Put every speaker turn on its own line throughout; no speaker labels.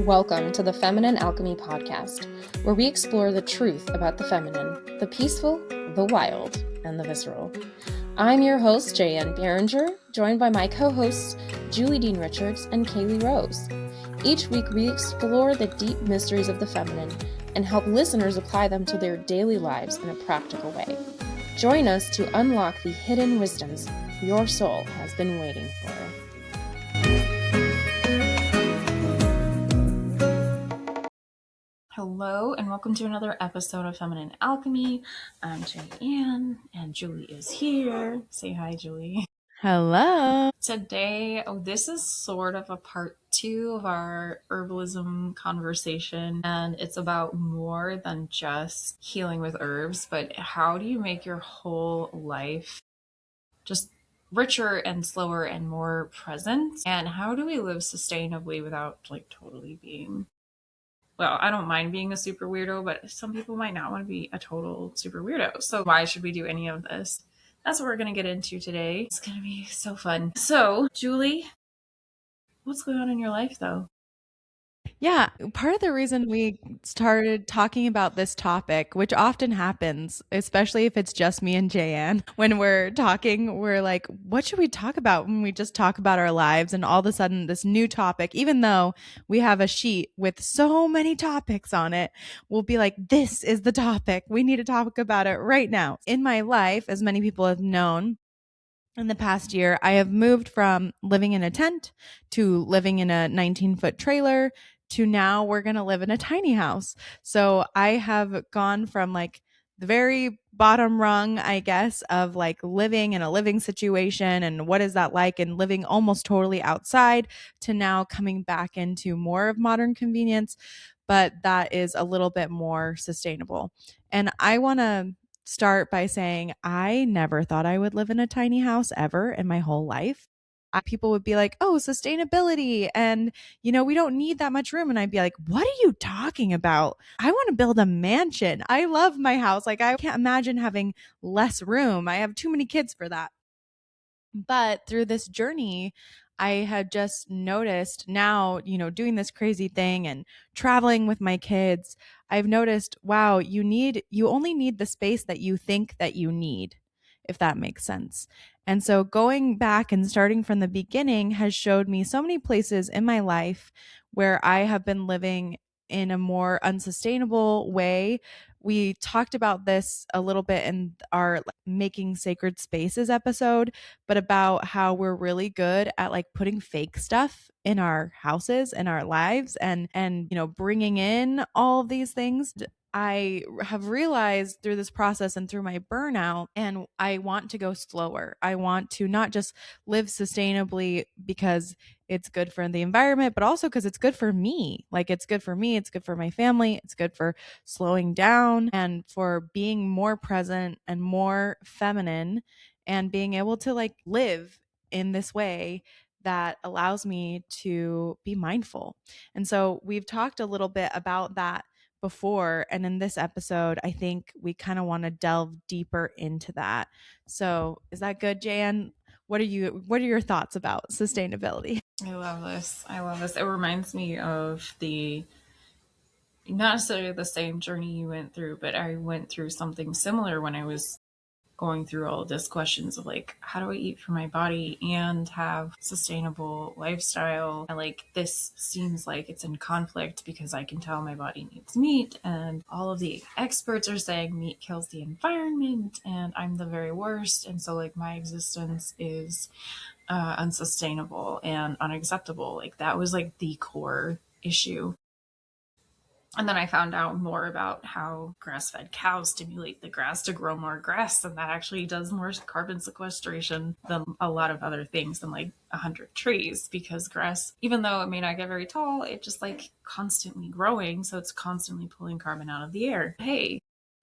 Welcome to the Feminine Alchemy Podcast, where we explore the truth about the feminine, the peaceful, the wild, and the visceral. I'm your host, Jaye Anne, joined by my co-hosts, Julie Dean Richards and Kaylee Rose. Each week, we explore the deep mysteries of the feminine and help listeners apply them to their daily lives in a practical way. Join us to unlock the hidden wisdoms your soul has been waiting for. Hello, and welcome to another episode of Feminine Alchemy. I'm Jaye Anne, and Julie is here. Say hi, Julie.
Hello.
Today, this is sort of a part 2 of our herbalism conversation, and it's about more than just healing with herbs, but how do you make your whole life just richer and slower and more present? And how do we live sustainably without totally being, well, I don't mind being a super weirdo, but some people might not want to be a total super weirdo. So why should we do any of this? That's what we're going to get into today. It's going to be so fun. So, Julie, what's going on in your life, though?
Yeah, part of the reason we started talking about this topic, which often happens, especially if it's just me and Jaye Anne, when we're talking, we're like, what should we talk about when we just talk about our lives? And all of a sudden, this new topic, even though we have a sheet with so many topics on it, we'll be like, this is the topic. We need to talk about it right now. In my life, as many people have known, in the past year, I have moved from living in a tent to living in a 19-foot trailer to now we're going to live in a tiny house. So I have gone from the very bottom rung, I guess, of living in a living situation and what is that like and living almost totally outside to now coming back into more of modern convenience, but that is a little bit more sustainable. And I want to start by saying I never thought I would live in a tiny house ever in my whole life. People would be like, oh, sustainability. And, we don't need that much room. And I'd be like, what are you talking about? I want to build a mansion. I love my house. I can't imagine having less room. I have too many kids for that. But through this journey, I had just noticed now, doing this crazy thing and traveling with my kids, I've noticed, wow, you only need the space that you think that you need, if that makes sense. And so going back and starting from the beginning has showed me so many places in my life where I have been living in a more unsustainable way. We talked about this a little bit in our Making Sacred Spaces episode, but about how we're really good at putting fake stuff in our houses and our lives and bringing in all of these things. I have realized through this process and through my burnout, and I want to go slower. I want to not just live sustainably because it's good for the environment, but also because it's good for me. It's good for me, it's good for my family, it's good for slowing down and for being more present and more feminine and being able to live in this way that allows me to be mindful. And so we've talked a little bit about that before, and in this episode I think we kind of want to delve deeper into that. So is that good, Jan? What are your thoughts about sustainability?
I love this. I love this. It reminds me of not necessarily the same journey you went through, but I went through something similar when I was going through all of this questions of how do I eat for my body and have sustainable lifestyle? And this seems like it's in conflict because I can tell my body needs meat, and all of the experts are saying meat kills the environment and I'm the very worst, and so my existence is unsustainable and unacceptable. That was the core issue. And then I found out more about how grass-fed cows stimulate the grass to grow more grass, and that actually does more carbon sequestration than a lot of other things, than 100 trees, because grass, even though it may not get very tall, it just constantly growing, so it's constantly pulling carbon out of the air. Hey,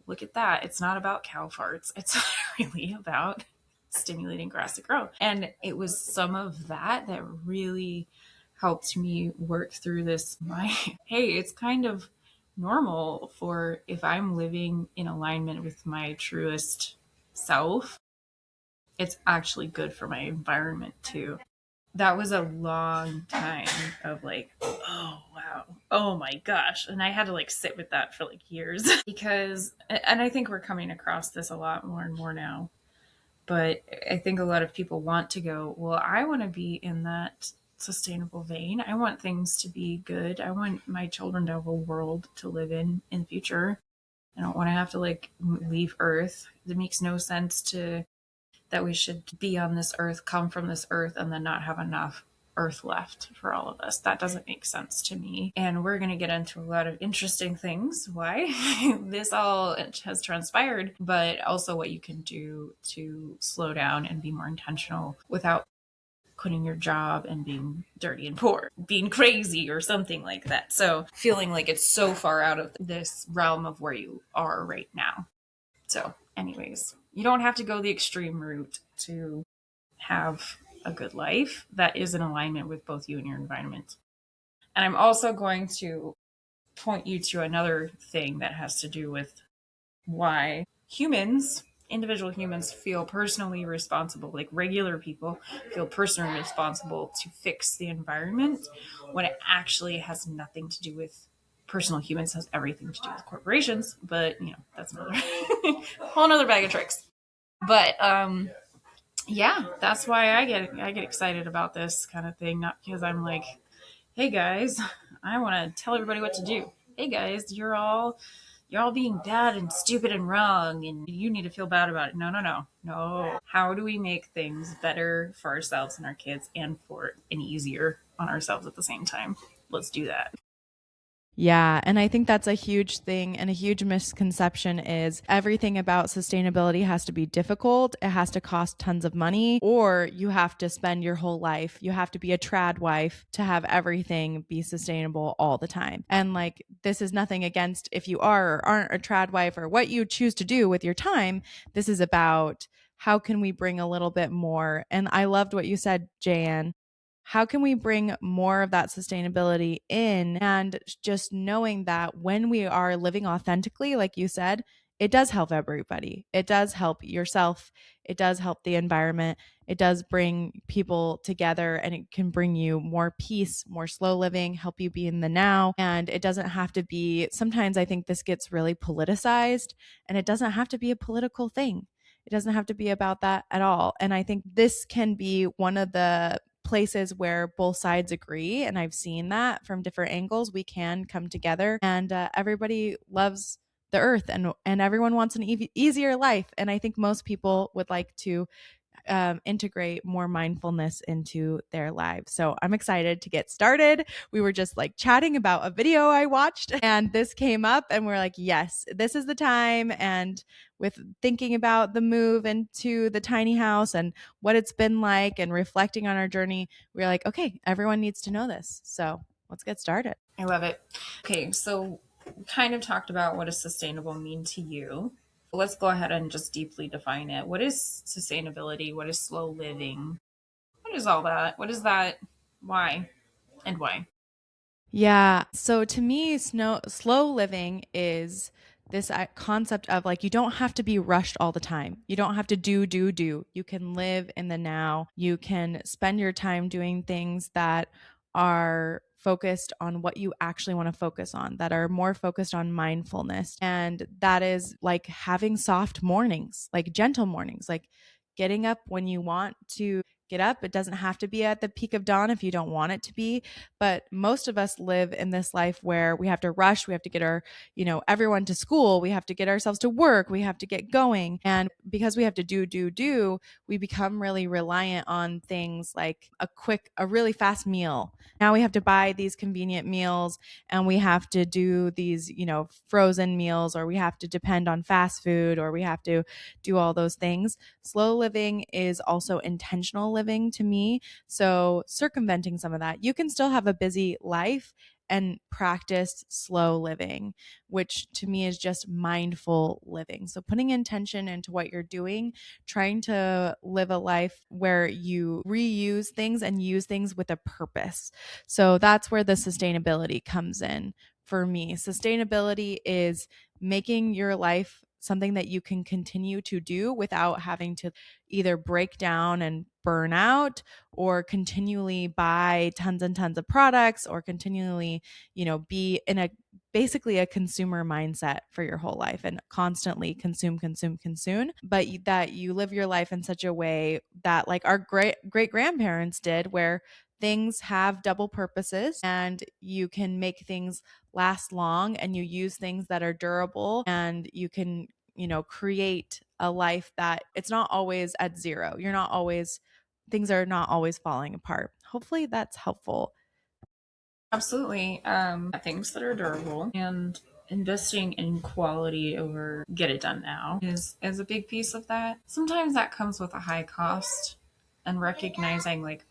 look at that. It's not about cow farts. It's really about stimulating grass to grow. And it was some of that that really helped me work through this. Hey, it's kind of normal for, if I'm living in alignment with my truest self, it's actually good for my environment too. that was a long time of like, oh wow, oh my gosh. And I had to like sit with that for like years because, and I think we're coming across this a lot more and more now. But I think a lot of people want to go, well, I want to be in that sustainable vein. I want things to be good. I want my children to have a world to live in the future. I don't want to have to like leave Earth. It makes no sense to that we should be on this earth, come from this earth, and then not have enough earth left for all of us. That doesn't make sense to me. And we're going to get into a lot of interesting things, why this all has transpired, but also what you can do to slow down and be more intentional without quitting your job and being dirty and poor, being crazy or something like that. So feeling like it's so far out of this realm of where you are right now. So, anyways, you don't have to go the extreme route to have a good life that is in alignment with both you and your environment. And I'm also going to point you to another thing that has to do with why humans, individual humans, feel personally responsible, like regular people feel personally responsible to fix the environment when it actually has nothing to do with personal humans, has everything to do with corporations. But you know, that's another whole nother bag of tricks. But yeah, that's why I get excited about this kind of thing, not because I'm like, hey guys, I want to tell everybody what to do. Hey guys, you're all being bad and stupid and wrong and you need to feel bad about it. No, no, no. No. How do we make things better for ourselves and our kids and easier on ourselves at the same time? Let's do that.
Yeah, and I think that's a huge thing and a huge misconception is everything about sustainability has to be difficult, it has to cost tons of money, or you have to spend your whole life, you have to be a trad wife to have everything be sustainable all the time. And like this is nothing against if you are or aren't a trad wife or what you choose to do with your time. This is about how can we bring a little bit more. And I loved what you said, Jaye. How can we bring more of that sustainability in? And just knowing that when we are living authentically, like you said, it does help everybody. It does help yourself. It does help the environment. It does bring people together and it can bring you more peace, more slow living, help you be in the now. And it doesn't have to be, sometimes I think this gets really politicized and it doesn't have to be a political thing. It doesn't have to be about that at all. And I think this can be one of the places where both sides agree. And I've seen that from different angles. We can come together and everybody loves the earth and everyone wants an easier life. And I think most people would like to integrate more mindfulness into their lives. So I'm excited to get started. We were just like chatting about a video I watched and this came up and we're like, yes, this is the time. And with thinking about the move into the tiny house and what it's been like and reflecting on our journey, we're like, okay, everyone needs to know this. So let's get started.
I love it. Okay, so we kind of talked about what does sustainable mean to you. Let's go ahead and just deeply define it. What is sustainability? What is slow living? What is all that? What is that? Why? And why?
Yeah. So to me, slow living is this concept of like, you don't have to be rushed all the time. You don't have to do. You can live in the now. You can spend your time doing things that are focused on what you actually want to focus on, that are more focused on mindfulness. And that is like having soft mornings, like gentle mornings, like getting up when you want to get up. It doesn't have to be at the peak of dawn if you don't want it to be, but most of us live in this life where we have to rush, we have to get our, everyone to school, we have to get ourselves to work, we have to get going. And because we have to do, we become really reliant on things like a really fast meal. Now we have to buy these convenient meals and we have to do these, frozen meals, or we have to depend on fast food, or we have to do all those things. Slow living is also intentional living to me. So circumventing some of that, you can still have a busy life and practice slow living, which to me is just mindful living. So putting intention into what you're doing, trying to live a life where you reuse things and use things with a purpose. So that's where the sustainability comes in for me. Sustainability is making your life something that you can continue to do without having to either break down and burn out, or continually buy tons and tons of products, or continually, be in a basically a consumer mindset for your whole life and constantly consume, consume, consume, but that you live your life in such a way that, like our great grandparents did, where things have double purposes and you can make things last long, and you use things that are durable, and you can, create a life that it's not always at zero. You're not always, things are not always falling apart. Hopefully that's helpful.
Absolutely. Things that are durable and investing in quality over get it done now is a big piece of that. Sometimes that comes with a high cost, and recognizing like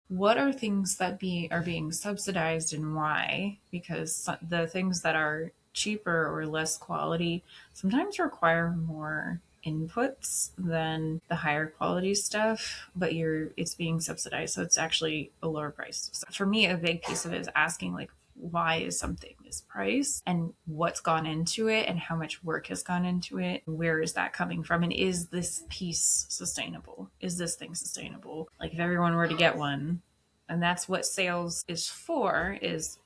what are things that are being subsidized and why, because the things that are cheaper or less quality sometimes require more inputs than the higher quality stuff, but it's being subsidized, so it's actually a lower price. So for me, a big piece of it is asking like, why is something this price, and what's gone into it, and how much work has gone into it, where is that coming from, and is this piece sustainable, is this thing sustainable? Like if everyone were to get one, and that's what sales is for, is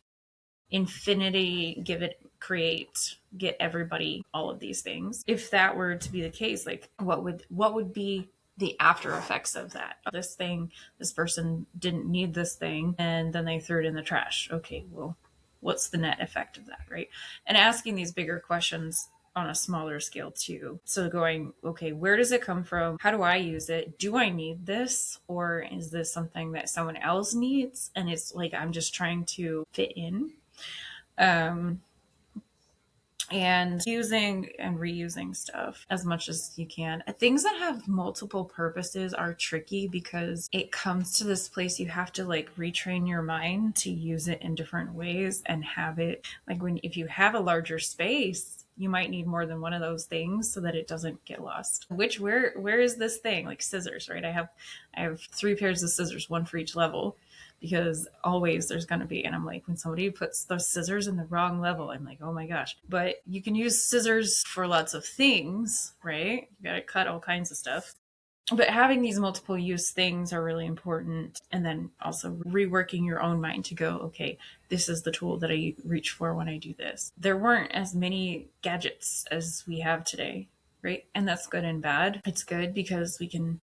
infinity, give it, create, get everybody all of these things. If that were to be the case, like what would be the after effects of that? This thing, this person didn't need this thing and then they threw it in the trash. Okay, well, what's the net effect of that, right? And asking these bigger questions on a smaller scale too. So going, okay, where does it come from? How do I use it? Do I need this? Or is this something that someone else needs? And it's like, I'm just trying to fit in. Um, and using and reusing stuff as much as you can. Things that have multiple purposes are tricky because it comes to this place you have to like retrain your mind to use it in different ways and have it like if you have a larger space, you might need more than one of those things so that it doesn't get lost. Where is this thing? Like scissors, right? I have 3 pairs of scissors, one for each level, because always there's going to be, and I'm like, when somebody puts those scissors in the wrong level, I'm like, oh my gosh. But you can use scissors for lots of things, right? You got to cut all kinds of stuff. But having these multiple use things are really important. And then also reworking your own mind to go, okay, this is the tool that I reach for when I do this. There weren't as many gadgets as we have today, right? And that's good and bad. It's good because we can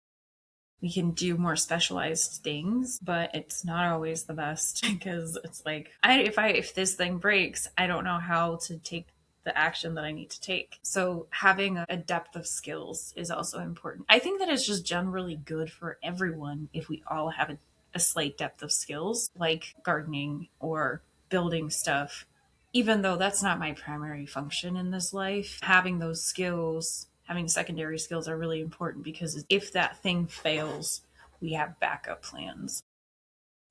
do more specialized things, but it's not always the best because it's like if this thing breaks, I don't know how to take the action that I need to take. So having a depth of skills is also important. I think that it's just generally good for everyone if we all have a slight depth of skills, like gardening or building stuff. Even though that's not my primary function in this life, having those skills, having secondary skills are really important because if that thing fails, we have backup plans.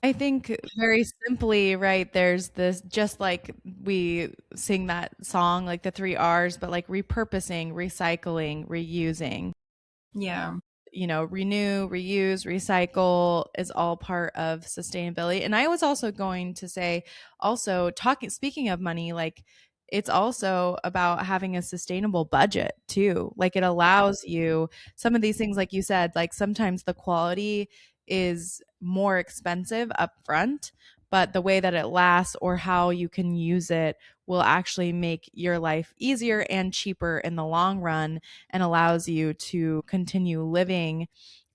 I think very simply, right, there's this, just like we sing that song, like the 3 R's, but like repurposing, recycling, reusing.
Yeah.
Renew, reuse, recycle is all part of sustainability. And I was also going to say, also talking, speaking of money, like it's also about having a sustainable budget too. Like it allows you some of these things, like you said, like sometimes the quality is more expensive up front, but the way that it lasts or how you can use it will actually make your life easier and cheaper in the long run, and allows you to continue living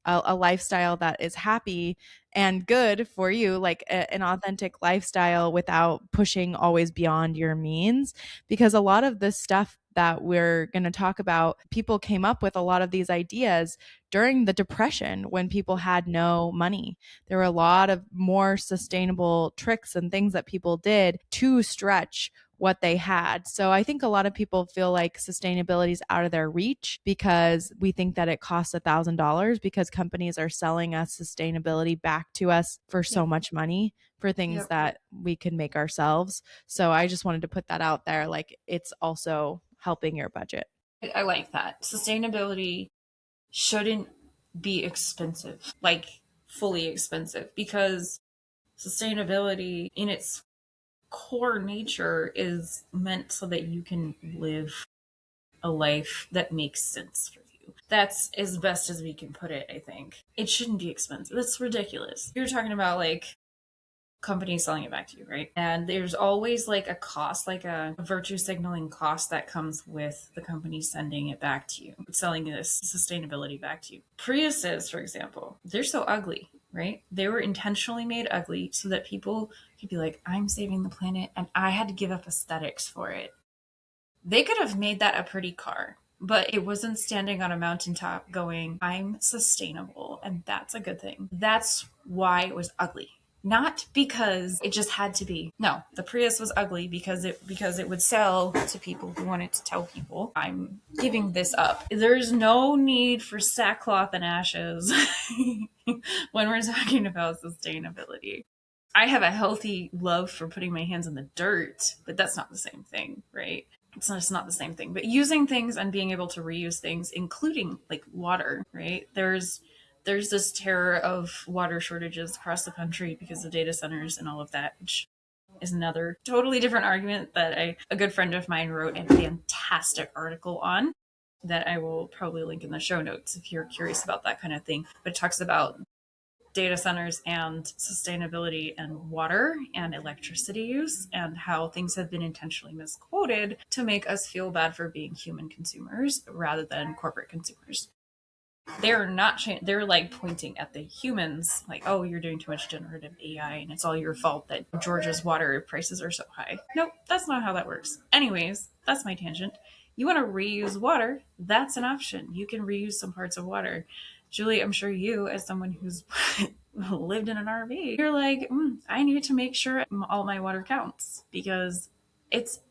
a lifestyle that is happy and good for you, like an authentic lifestyle without pushing always beyond your means. Because a lot of this stuff that we're going to talk about, people came up with a lot of these ideas during the Depression when people had no money. There were a lot of more sustainable tricks and things that people did to stretch what they had. So I think a lot of people feel like sustainability is out of their reach because we think that it costs $1,000 because companies are selling us sustainability back to us for so
Yep.
much money for things
Yep.
that we can make ourselves. So I just wanted to put that out there. Like it's also helping your budget.
I like that. Sustainability shouldn't be expensive, like fully expensive, because sustainability in its core nature is meant so that you can live a life that makes sense for you. That's as best as we can put it, I think. It shouldn't be expensive. That's ridiculous. You're talking about like companies selling it back to you, right? And there's always like a cost, like a virtue signaling cost that comes with the company sending it back to you, selling this sustainability back to you. Priuses, for example, they're so ugly, right? They were intentionally made ugly so that people could be like, I'm saving the planet and I had to give up aesthetics for it. They could have made that a pretty car, but it wasn't standing on a mountaintop going, I'm sustainable, and that's a good thing. That's why it was ugly. Not because it just had to be. No, the Prius was ugly because it would sell to people who wanted to tell people, I'm giving this up. There's no need for sackcloth and ashes when we're talking about sustainability. I have a healthy love for putting my hands in the dirt, but that's not the same thing, right? It's just not the same thing. But using things and being able to reuse things, including like water, right? There's this terror of water shortages across the country because of data centers and all of that, which is another totally different argument that a good friend of mine wrote a fantastic article on that I will probably link in the show notes if you're curious about that kind of thing. But it talks about data centers and sustainability and water and electricity use and how things have been intentionally misquoted to make us feel bad for being human consumers rather than corporate consumers. They're not they're like pointing at the humans like, oh, you're doing too much generative AI and it's all your fault that Georgia's water prices are so high. Nope, that's not how that works. Anyways, that's my tangent. You want to reuse water, that's an option. You can reuse some parts of water. Julie, I'm sure you, as someone who's lived in an RV, you're like, I need to make sure all my water counts because it's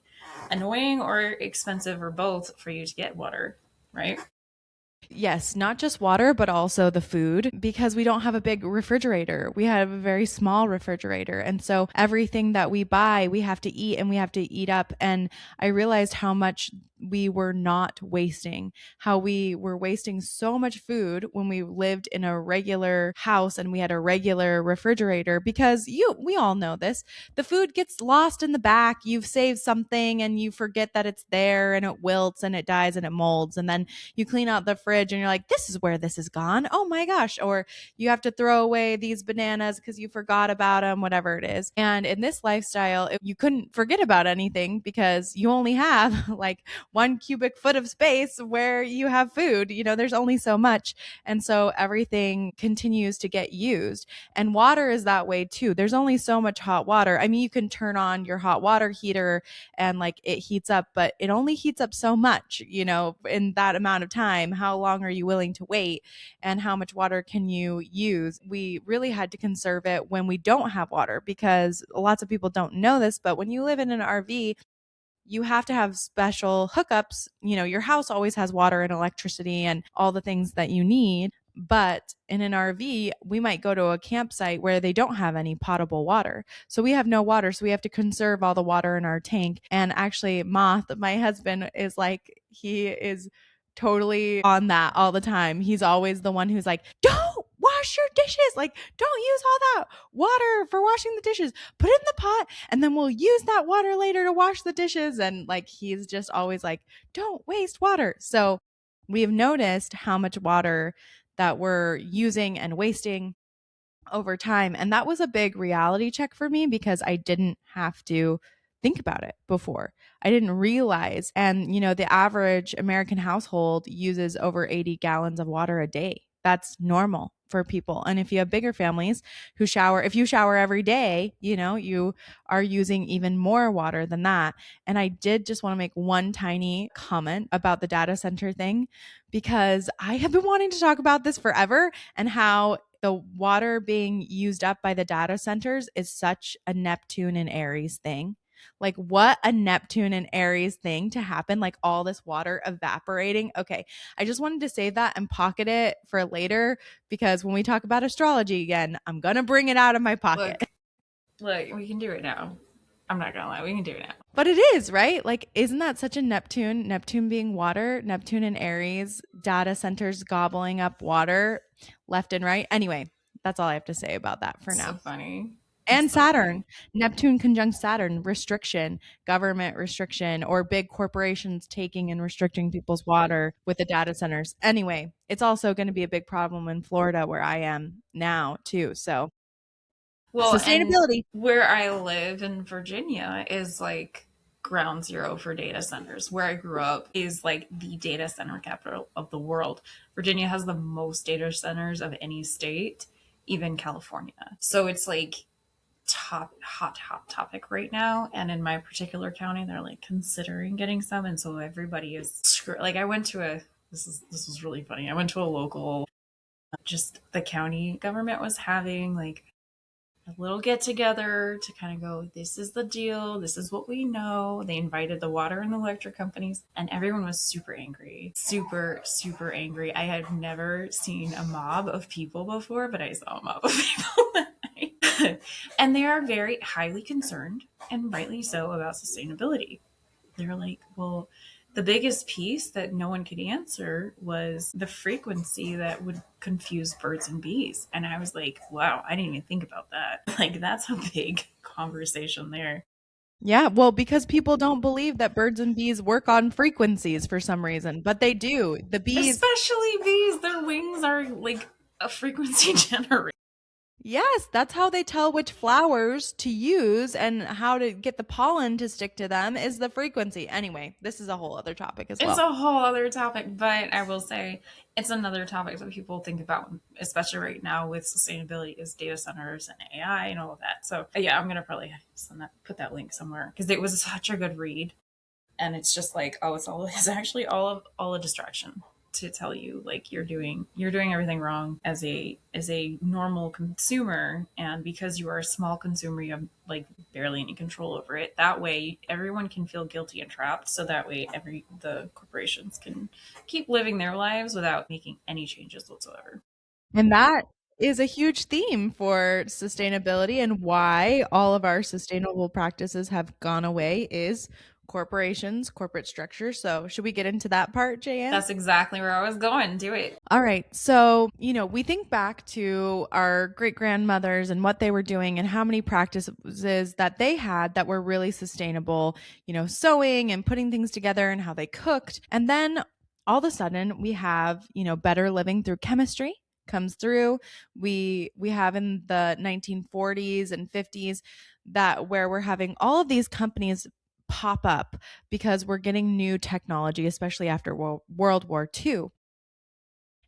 annoying or expensive or both for you to get water, right?
Yes, not just water, but also the food because we don't have a big refrigerator. We have a very small refrigerator. And so everything that we buy, we have to eat and we have to eat up. And I realized how much we were not wasting, how we were wasting so much food when we lived in a regular house and we had a regular refrigerator because we all know this. The food gets lost in the back. You've saved something and you forget that it's there and it wilts and it dies and it molds. And then you clean out the fridge and you're like, this is where this is gone. Oh my gosh. Or you have to throw away these bananas because you forgot about them, whatever it is. And in this lifestyle, you couldn't forget about anything because you only have like 1 cubic foot of space where you have food. There's only so much. And so everything continues to get used. And water is that way too. There's only so much hot water. I mean, you can turn on your hot water heater and like it heats up, but it only heats up so much, in that amount of time. How long are you willing to wait? And how much water can you use? We really had to conserve it when we don't have water because lots of people don't know this, but when you live in an RV, you have to have special hookups. Your house always has water and electricity and all the things that you need. But in an RV, we might go to a campsite where they don't have any potable water. So we have no water. So we have to conserve all the water in our tank. And actually, Moth, my husband, is like, he is totally on that all the time. He's always the one who's like, don't wash your dishes. Like, don't use all that water for washing the dishes. Put it in the pot and then we'll use that water later to wash the dishes. And like, he's just always like, don't waste water. So we have noticed how much water that we're using and wasting over time. And that was a big reality check for me because I didn't have to think about it before. I didn't realize. And, the average American household uses over 80 gallons of water a day. That's normal for people. And if you have bigger families who shower, if you shower every day, you are using even more water than that. And I did just want to make one tiny comment about the data center thing because I have been wanting to talk about this forever and how the water being used up by the data centers is such a Neptune and Aries thing. Like, what a Neptune and Aries thing to happen, like all this water evaporating. Okay, I just wanted to save that and pocket it for later because when we talk about astrology again, I'm going to bring it out of my pocket.
Look, we can do it now. I'm not going to lie, we can do it now.
But it is, right? Like, isn't that such a Neptune being water, Neptune and Aries, data centers gobbling up water left and right? Anyway, that's all I have to say about that for now.
So funny. It's
And
so funny.
Saturn, Neptune conjunct Saturn, restriction, government restriction, or big corporations taking and restricting people's water with the data centers. Anyway, it's also going to be a big problem in Florida where I am now, too. So,
Well, and
sustainability.
where I live in Virginia is like ground zero for data centers. Where I grew up is like the data center capital of the world. Virginia has the most data centers of any state, even California. So it's like hot topic right now. And in my particular county, they're like considering getting some. And so everybody is like, I went to a, this was really funny. I went to a local, just the county government was having like a little get together to kind of go, this is the deal, this is what we know. They invited the water and electric companies, and everyone was super angry, super angry. I had never seen a mob of people before, but I saw a mob of people that night. And they are very highly concerned, and rightly so, about sustainability. They're like, well, the biggest piece that no one could answer was the frequency that would confuse birds and bees. And I was like, wow, I didn't even think about that. Like, that's a big conversation there.
Yeah, well, because people don't believe that birds and bees work on frequencies for some reason, but they do. The bees,
Especially bees, their wings are like a frequency generator.
yes, that's how they tell which flowers to use and how to get the pollen to stick to them is the frequency. Anyway, this is a whole other topic as
It's
well.
a whole other topic, but I will say it's another topic that people think about, especially right now with sustainability, is data centers and AI and all of that. So yeah, I'm gonna probably send that, put that link somewhere because it was such a good read, and it's just like, oh, it's actually all a distraction to tell you like you're doing everything wrong as a normal consumer, and because you are a small consumer you have like barely any control over it. That way everyone can feel guilty and trapped, so that way every the corporations can keep living their lives without making any changes whatsoever.
And that is a huge theme for sustainability and why all of our sustainable practices have gone away is corporations, corporate structure. So, should we get into that part, Jayan?
That's exactly where I was going. Do it.
All right. So, we think back to our great grandmothers and what they were doing and how many practices that they had that were really sustainable, sewing and putting things together and how they cooked. And then all of a sudden we have, better living through chemistry comes through. We have in the 1940s and 50s that where we're having all of these companies pop up because we're getting new technology, especially after World War II.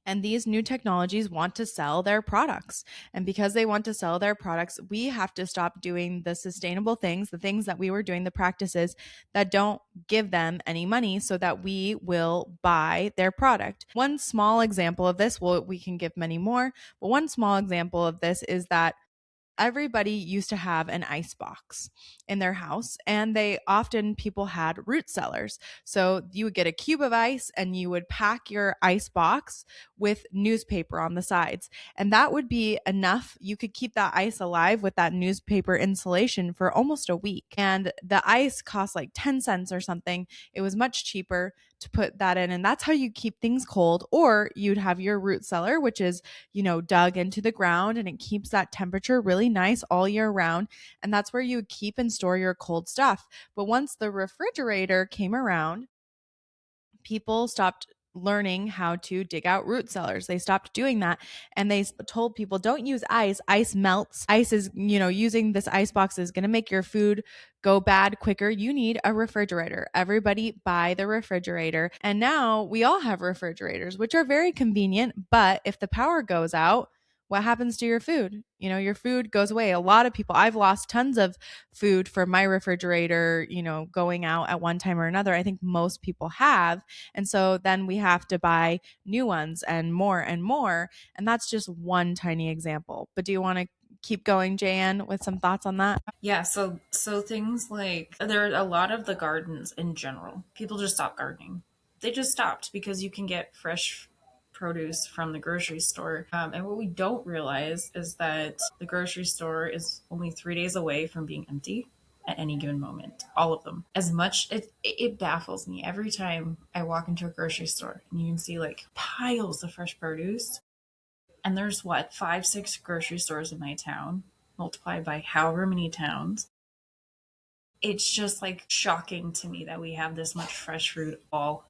And these new technologies want to sell their products. And because they want to sell their products, we have to stop doing the sustainable things, the things that we were doing, the practices that don't give them any money so that we will buy their product. One small example of this, well, we can give many more, but one small example of this is that everybody used to have an ice box in their house, and they often people had root cellars. So you would get a cube of ice and you would pack your ice box with newspaper on the sides, and that would be enough. You could keep that ice alive with that newspaper insulation for almost a week, and the ice cost like 10 cents or something. It was much cheaper to put that in, and that's how you keep things cold. Or you'd have your root cellar, which is dug into the ground, and it keeps that temperature really nice all year round. And that's where you would keep and store your cold stuff. But once the refrigerator came around, people stopped learning how to dig out root cellars. They stopped doing that, and they told people, don't use ice. Ice melts. Ice is, using this ice box is going to make your food go bad quicker. You need a refrigerator. Everybody buy the refrigerator. And now we all have refrigerators, which are very convenient. But if the power goes out, what happens to your food? Your food goes away. A lot of people, I've lost tons of food from my refrigerator, going out at one time or another. I think most people have. And so then we have to buy new ones and more and more. And that's just one tiny example. But do you want to keep going, Jayan, with some thoughts on that?
Yeah, so things like there are a lot of the gardens in general. People just stopped gardening. They just stopped because you can get fresh produce from the grocery store. And what we don't realize is that the grocery store is only 3 days away from being empty at any given moment. All of them. As much it baffles me every time I walk into a grocery store and you can see like piles of fresh produce. And there's what, 5, 6 grocery stores in my town. multiplied by however many towns. It's just like shocking to me that we have this much fresh fruit all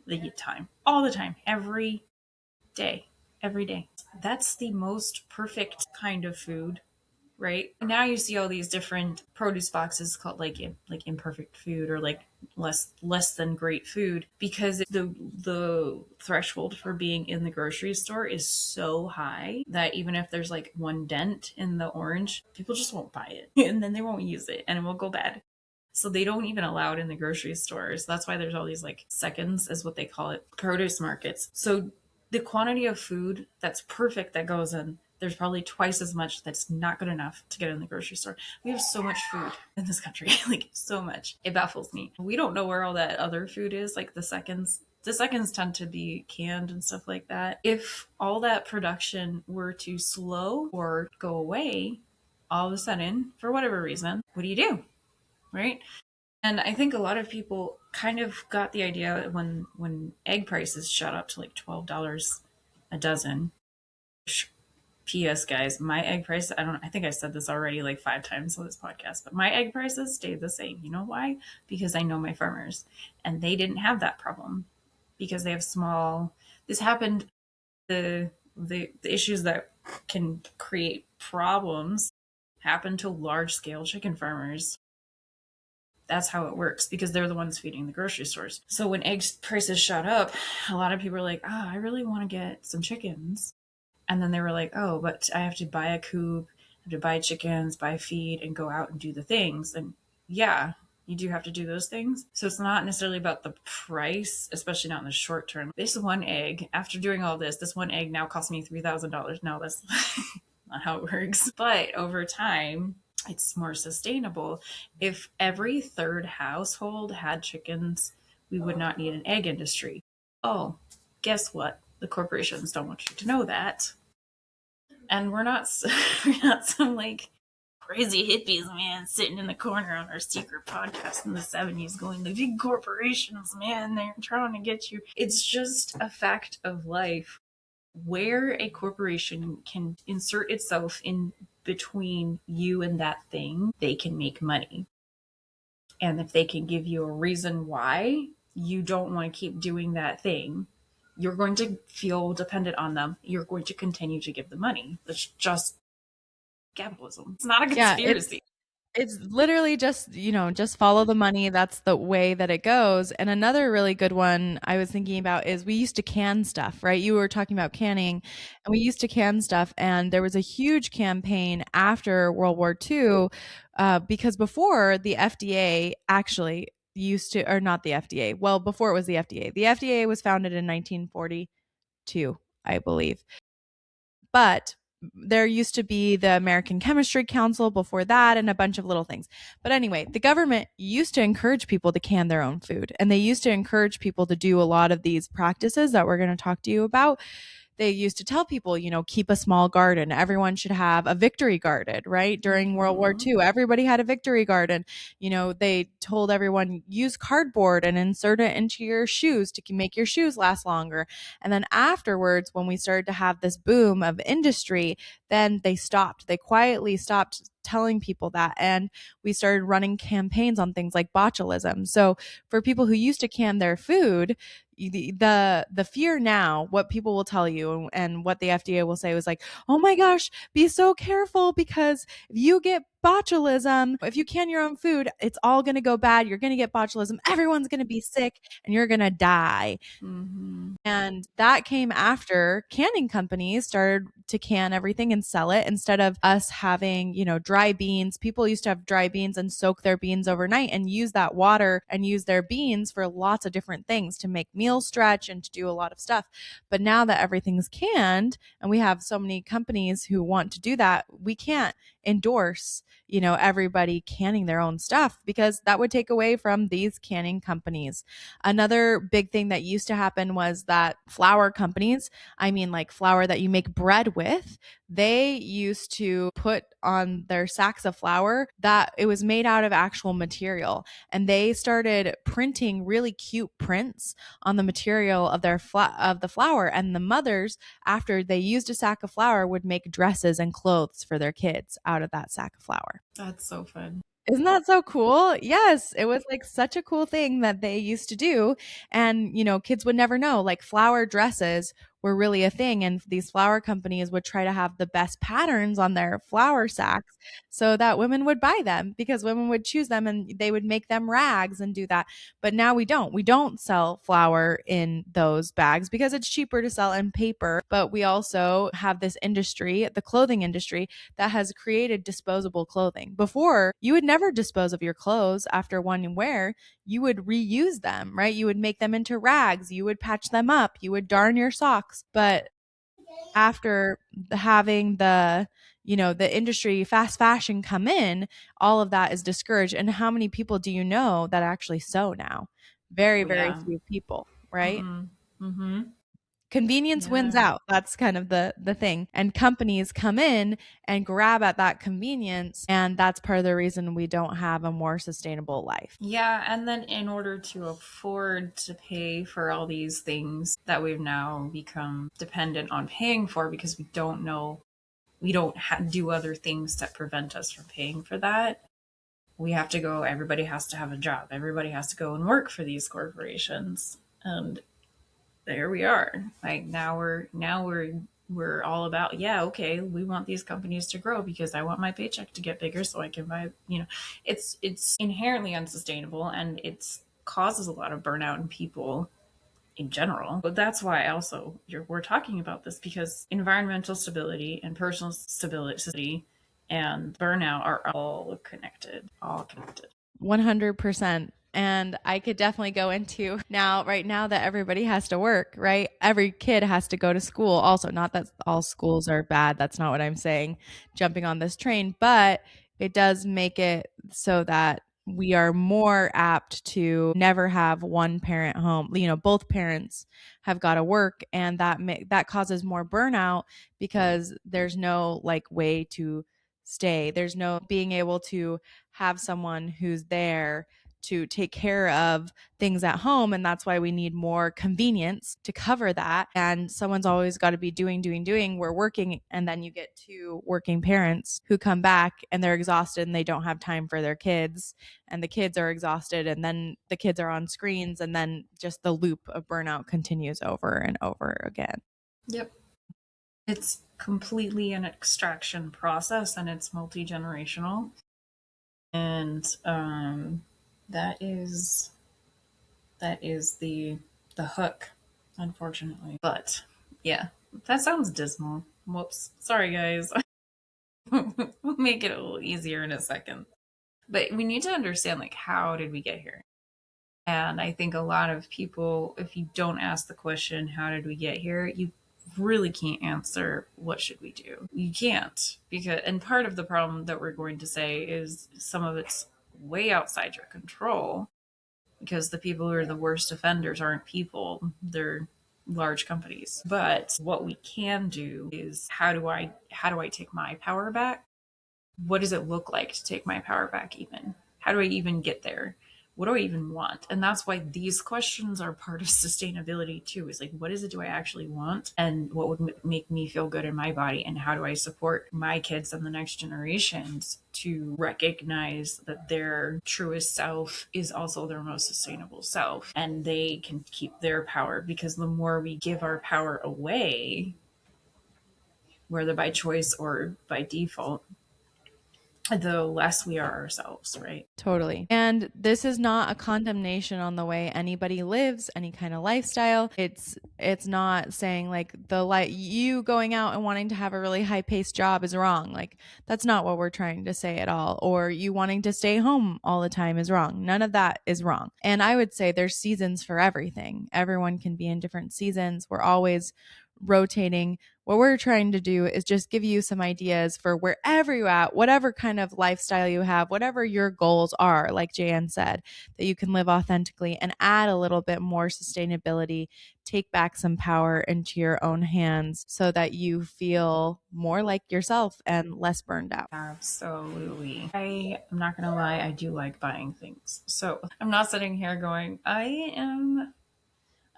the time, day, every day. That's the most perfect kind of food, right? Now you see all these different produce boxes called like imperfect food, or like less than great food, because the threshold for being in the grocery store is so high that even if there's like one dent in the orange, people just won't buy it and then they won't use it and it will go bad. So they don't even allow it in the grocery stores. That's why there's all these like seconds, is what they call it, produce markets. So the quantity of food that's perfect that goes in, there's probably twice as much that's not good enough to get in the grocery store. We have so much food in this country, like so much. It baffles me. We don't know where all that other food is, like the seconds. The seconds tend to be canned and stuff like that. If all that production were to slow or go away, all of a sudden, for whatever reason, what do? Right? And I think a lot of people kind of got the idea when egg prices shot up to like $12 a dozen. P.S. guys, my egg price, I think I said this already like 5 times on this podcast, but my egg prices stayed the same. You know why? Because I know my farmers and they didn't have that problem because they have small, this happened, the issues that can create problems happen to large scale chicken farmers. That's how it works because they're the ones feeding the grocery stores. So when egg prices shot up, a lot of people were like, oh, I really want to get some chickens. And then they were like, oh, but I have to buy a coop, I have to buy chickens, buy feed, and go out and do the things. And yeah, you do have to do those things. So it's not necessarily about the price, especially not in the short term. This one egg, after doing all this one egg now costs me $3,000. No, that's not how it works. But over time, it's more sustainable. If every third household had chickens, we would not need an egg industry. Oh, guess what? The corporations don't want you to know that. And we're not we're not some like crazy hippies, man, sitting in the corner on our secret podcast in the 70s going, the big corporations, man, they're trying to get you. It's just a fact of life where a corporation can insert itself in between you and that thing, they can make money. And if they can give you a reason why you don't want to keep doing that thing, you're going to feel dependent on them. You're going to continue to give them money. That's just capitalism. It's not a
Yeah,
conspiracy.
it's literally just, just follow the money. That's the way that it goes. And another really good one I was thinking about is we used to can stuff, right? You were talking about canning, and we used to can stuff. And there was a huge campaign after World War II, because before the FDA actually used to, or not the FDA, well, before it was the FDA. The FDA was founded in 1942, I believe. But there used to be the American Chemistry Council before that, and a bunch of little things. But anyway, the government used to encourage people to can their own food, and they used to encourage people to do a lot of these practices that we're going to talk to you about. They used to tell people, keep a small garden. Everyone should have a victory garden, right? During World War II, everybody had a victory garden. They told everyone, use cardboard and insert it into your shoes to make your shoes last longer. And then afterwards, when we started to have this boom of industry, then they stopped. They quietly stopped telling people that. And we started running campaigns on things like botulism. So for people who used to can their food, the fear now, what people will tell you and what the FDA will say was like, oh my gosh, be so careful, because if you get botulism, if you can your own food, it's all going to go bad. You're going to get botulism. Everyone's going to be sick and you're going to die.
Mm-hmm.
And that came after canning companies started to can everything and sell it, instead of us having, dry beans. People used to have dry beans and soak their beans overnight and use that water and use their beans for lots of different things, to make meals stretch and to do a lot of stuff. But now that everything's canned and we have so many companies who want to do that, we can't endorse, everybody canning their own stuff, because that would take away from these canning companies. Another big thing that used to happen was that flour companies, I mean like flour that you make bread with, with, they used to put on their sacks of flour that it was made out of actual material. And they started printing really cute prints on the material of of the flour. And the mothers, after they used a sack of flour, would make dresses and clothes for their kids out of that sack of flour.
That's so fun.
Isn't that so cool? Yes, it was like such a cool thing that they used to do. And, kids would never know. Like flower dresses were really a thing. And these flower companies would try to have the best patterns on their flower sacks so that women would buy them because women would choose them and they would make them rags and do that. But now we don't. We don't sell flour in those bags because it's cheaper to sell in paper. But we also have this industry, the clothing industry, that has created disposable clothing. Before, you would never dispose of your clothes after one wear. You would reuse them, right? You would make them into rags, you would patch them up, you would darn your socks. But after having the industry fast fashion come in, all of that is discouraged. And how many people do you know that actually sew now? Very,
Oh,
very
yeah.
few people, right?
Mm-hmm. Mm-hmm.
Convenience wins
Yeah.
out. That's kind of the thing. And companies come in and grab at that convenience, and that's part of the reason we don't have a more sustainable life.
Yeah, and then in order to afford to pay for all these things that we've now become dependent on paying for because we don't do other things that prevent us from paying for that. We have to go, everybody has to have a job. Everybody has to go and work for these corporations. And there we are. Like we're all about, yeah, okay, we want these companies to grow because I want my paycheck to get bigger so I can buy, it's inherently unsustainable, and it's causes a lot of burnout in people in general. But that's why also we're talking about this, because environmental stability and personal stability and burnout are all connected.
100%. And I could definitely go into now, right now that everybody has to work, right? Every kid has to go to school. Also, not that all schools are bad. That's not what I'm saying, jumping on this train, but it does make it so that we are more apt to never have one parent home. Both parents have got to work, and that causes more burnout because there's no like way to stay. There's no being able to have someone who's there to take care of things at home. And that's why we need more convenience to cover that. And someone's always got to be doing. We're working. And then you get two working parents who come back and they're exhausted and they don't have time for their kids. And the kids are exhausted. And then the kids are on screens. And then just the loop of burnout continues over and over again.
Yep. It's completely an extraction process, and it's multi-generational. And that is the hook, unfortunately. But yeah, that sounds dismal. Whoops. Sorry, guys. We'll make it a little easier in a second. But we need to understand, like, how did we get here? And I think a lot of people, if you don't ask the question, how did we get here, you really can't answer what should we do. You can't, because and part of the problem that we're going to say is some of it's way outside your control, because the people who are the worst offenders aren't people, they're large companies. But what we can do is, how do I take my power back? What does it look like to take my power back? Even how do I even get there? What do I even want? And that's why these questions are part of sustainability too, is like, what is it do I actually want, and what would make me feel good in my body, and how do I support my kids and the next generations to recognize that their truest self is also their most sustainable self, and they can keep their power. Because the more we give our power away, whether by choice or by default, the less we are ourselves, right?
Totally. And this is not a condemnation on the way anybody lives any kind of lifestyle. It's not saying like you going out and wanting to have a really high-paced job is wrong. Like that's not what we're trying to say at all. Or you wanting to stay home all the time is wrong. None of that is wrong. And I would say there's seasons for everything. Everyone can be in different seasons. We're always rotating. What we're trying to do is just give you some ideas for wherever you're at, whatever kind of lifestyle you have, whatever your goals are, like Jaye Anne said, that you can live authentically and add a little bit more sustainability, take back some power into your own hands so that you feel more like yourself and less burned out.
Absolutely. I am not going to lie, I do like buying things. So I'm not sitting here going,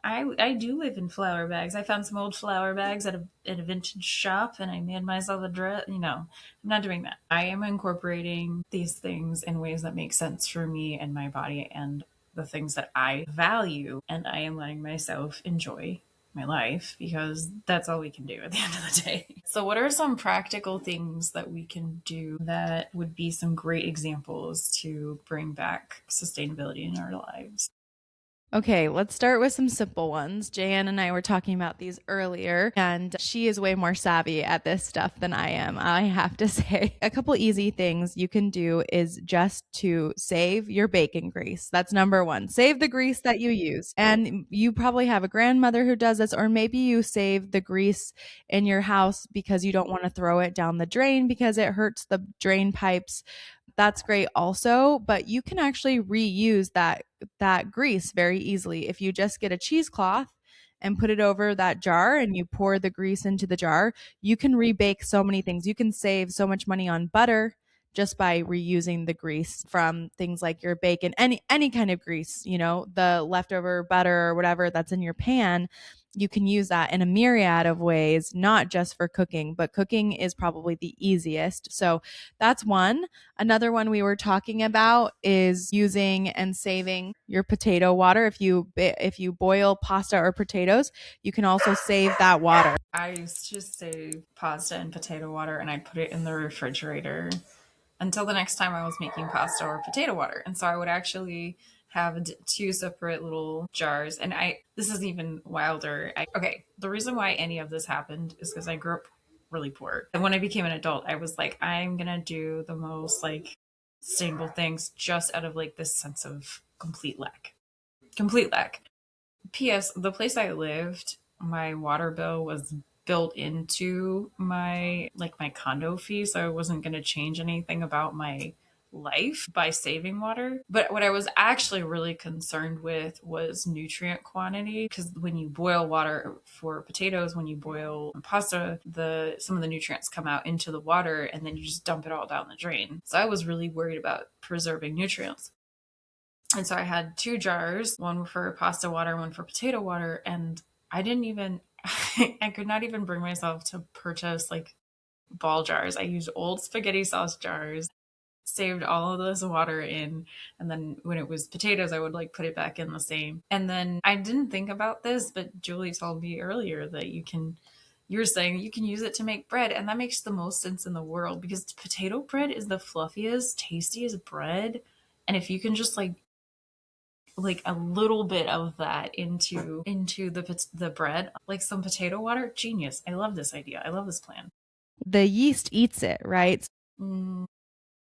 I do live in flower bags. I found some old flower bags at a vintage shop and I made myself a dress. I'm not doing that. I am incorporating these things in ways that make sense for me and my body and the things that I value. And I am letting myself enjoy my life because that's all we can do at the end of the day. So, what are some practical things that we can do that would be some great examples to bring back sustainability in our lives?
Okay, let's start with some simple ones. Jaye Anne and I were talking about these earlier, and she is way more savvy at this stuff than I am, I have to say. A couple easy things you can do is just to save your bacon grease. That's number one. Save the grease that you use. And you probably have a grandmother who does this, or maybe you save the grease in your house because you don't want to throw it down the drain because it hurts the drain pipes. That's great also, but you can actually reuse that grease very easily. If you just get a cheesecloth and put it over that jar and you pour the grease into the jar, you can rebake so many things. You can save so much money on butter just by reusing the grease from things like your bacon, any kind of grease, the leftover butter or whatever that's in your pan. You can use that in a myriad of ways, not just for cooking, but cooking is probably the easiest. So that's one. Another one we were talking about is using and saving your potato water. If you boil pasta or potatoes, you can also save that water.
I used to save pasta and potato water and I'd put it in the refrigerator until the next time I was making pasta or potato water. And so I would actually have two separate little jars. And this is even wilder. Okay, the reason why any of this happened is because I grew up really poor. And when I became an adult, I was like, I'm going to do the most like sustainable things just out of like this sense of complete lack. Complete lack. P.S. The place I lived, my water bill was built into my condo fee, so I wasn't going to change anything about my life by saving water. But what I was actually really concerned with was nutrient quantity, because when you boil water for potatoes, when you boil pasta, some of the nutrients come out into the water and then you just dump it all down the drain. So I was really worried about preserving nutrients. And so I had two jars, one for pasta water, one for potato water. And I didn't even, I could not even bring myself to purchase like ball jars. I used old spaghetti sauce jars, saved all of this water in. And then when it was potatoes, I would like put it back in the same. And then I didn't think about this, but Julie told me earlier that you were saying you can use it to make bread. And that makes the most sense in the world because potato bread is the fluffiest, tastiest bread. And if you can just like a little bit of that into the bread, like some potato water, genius. I love this idea. I love this plan.
The yeast eats it, right?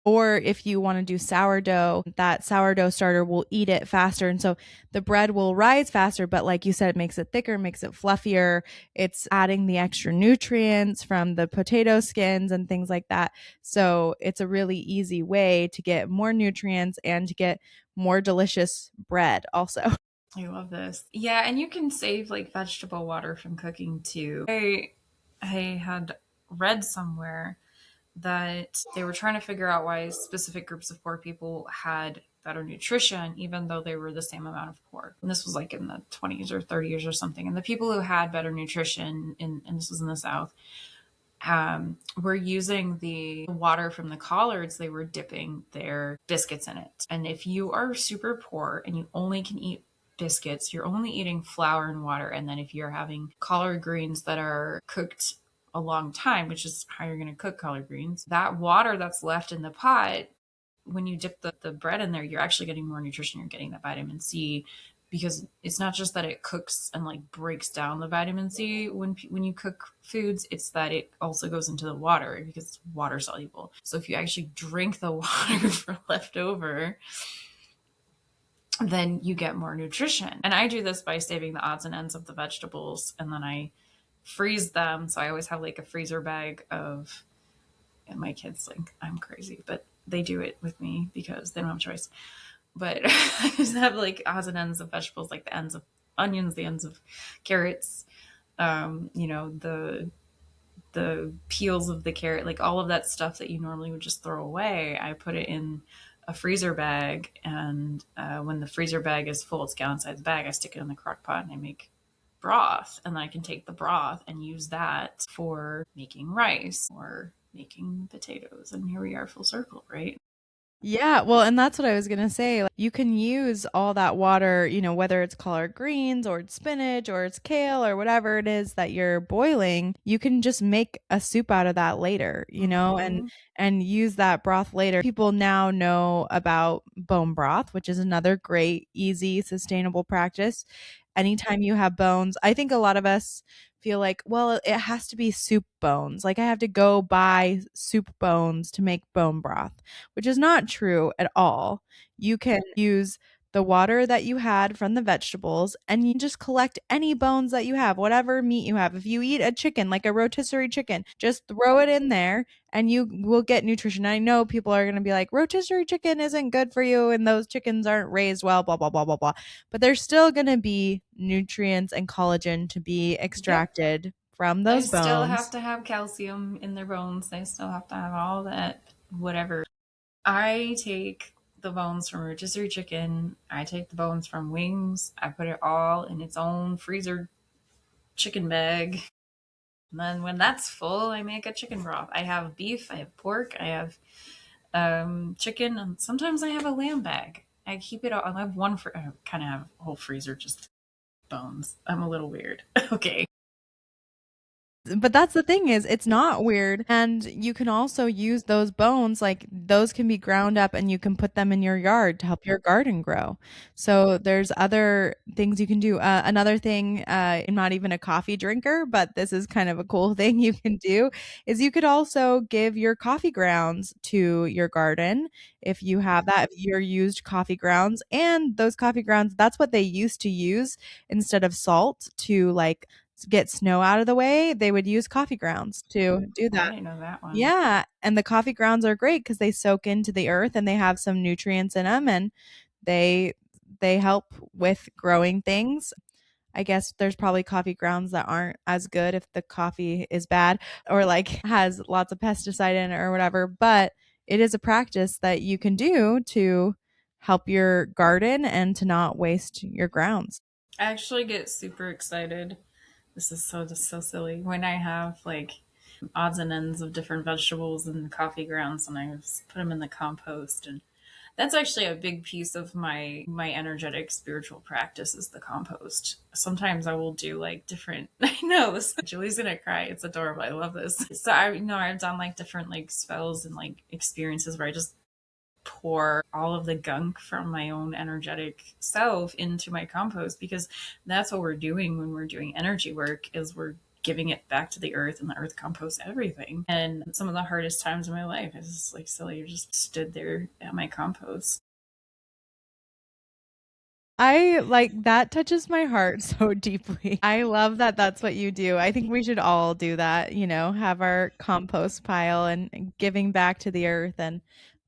Or if you want to do sourdough, that sourdough starter will eat it faster. And so the bread will rise faster, but like you said, it makes it thicker, makes it fluffier. It's adding the extra nutrients from the potato skins and things like that. So it's a really easy way to get more nutrients and to get more delicious bread also.
I love this. Yeah, and you can save like vegetable water from cooking too. I had read somewhere that they were trying to figure out why specific groups of poor people had better nutrition, even though they were the same amount of poor. And this was like in the 20s or 30s or something. And the people who had better nutrition, and this was in the South, were using the water from the collards. They were dipping their biscuits in it. And if you are super poor and you only can eat biscuits, you're only eating flour and water. And then if you're having collard greens that are cooked a long time, which is how you're going to cook collard greens, that water that's left in the pot, when you dip the bread in there, you're actually getting more nutrition. You're getting that vitamin C, because it's not just that it cooks and like breaks down the vitamin C when you cook foods, it's that it also goes into the water because it's water soluble. So if you actually drink the water for leftover, then you get more nutrition. And I do this by saving the odds and ends of the vegetables, and then I freeze them. So I always have like a freezer bag of, and my kids think I'm crazy, but they do it with me because they don't have a choice. But I just have like odds and ends of vegetables, like the ends of onions, the ends of carrots, the peels of the carrot, like all of that stuff that you normally would just throw away. I put it in a freezer bag, and when the freezer bag is full, it's gallon size bag. I stick it in the crock pot and I make broth, and then I can take the broth and use that for making rice or making potatoes. And here we are, full circle, right?
Yeah, well, and that's what I was gonna say. Like, you can use all that water, whether it's collard greens or it's spinach or it's kale or whatever it is that you're boiling, you can just make a soup out of that later, and
Mm-hmm.
use that broth later. People now know about bone broth, which is another great, easy, sustainable practice. Anytime you have bones, I think a lot of us feel like, well, it has to be soup bones. Like I have to go buy soup bones to make bone broth, which is not true at all. You can use the water that you had from the vegetables and you just collect any bones that you have, whatever meat you have. If you eat a chicken, like a rotisserie chicken, just throw it in there and you will get nutrition. I know people are going to be like, rotisserie chicken isn't good for you and those chickens aren't raised well, blah, blah, blah, blah, blah. But there's still going to be nutrients and collagen to be
Yep.
extracted from
They
those
still have
bones.
to have calcium in their bones. They still have to have all that, whatever. I take the bones from rotisserie chicken. I take the bones from wings. I put it all in its own freezer chicken bag. And then when that's full, I make a chicken broth. I have beef, I have pork, I have chicken, and sometimes I have a lamb bag. I keep it all. I have one for. I kind of have a whole freezer just bones. I'm a little weird. Okay.
But that's the thing is it's not weird, and you can also use those bones, like those can be ground up and you can put them in your yard to help your garden grow. So there's other things you can do. Another thing, I'm not even a coffee drinker, but this is kind of a cool thing you can do, is you could also give your coffee grounds to your garden if you have that, if you're used coffee grounds. And those coffee grounds, that's what they used to use instead of salt to like get snow out of the way. They would use coffee grounds to do
I
that.
didn't know that one.
Yeah, and the coffee grounds are great because they soak into the earth and they have some nutrients in them, and they they help with growing things. I guess there's probably coffee grounds that aren't as good if the coffee is bad or like has lots of pesticide in it or whatever, but it is a practice that you can do to help your garden and to not waste your grounds.
I actually get super excited. This is so just so silly when I have like odds and ends of different vegetables and coffee grounds, and I just put them in the compost. And that's actually a big piece of my energetic spiritual practice is the compost. Sometimes I will do like different. I know this, Julie's gonna cry. It's adorable. I love this. So I've done like different like spells and like experiences where I just pour all of the gunk from my own energetic self into my compost, because that's what we're doing when we're doing energy work is we're giving it back to the earth, and the earth composts everything. And some of the hardest times in my life is just like silly, you just stood there at my compost.
I like that touches my heart so deeply. I love that that's what you do. I think we should all do that, have our compost pile and giving back to the earth, and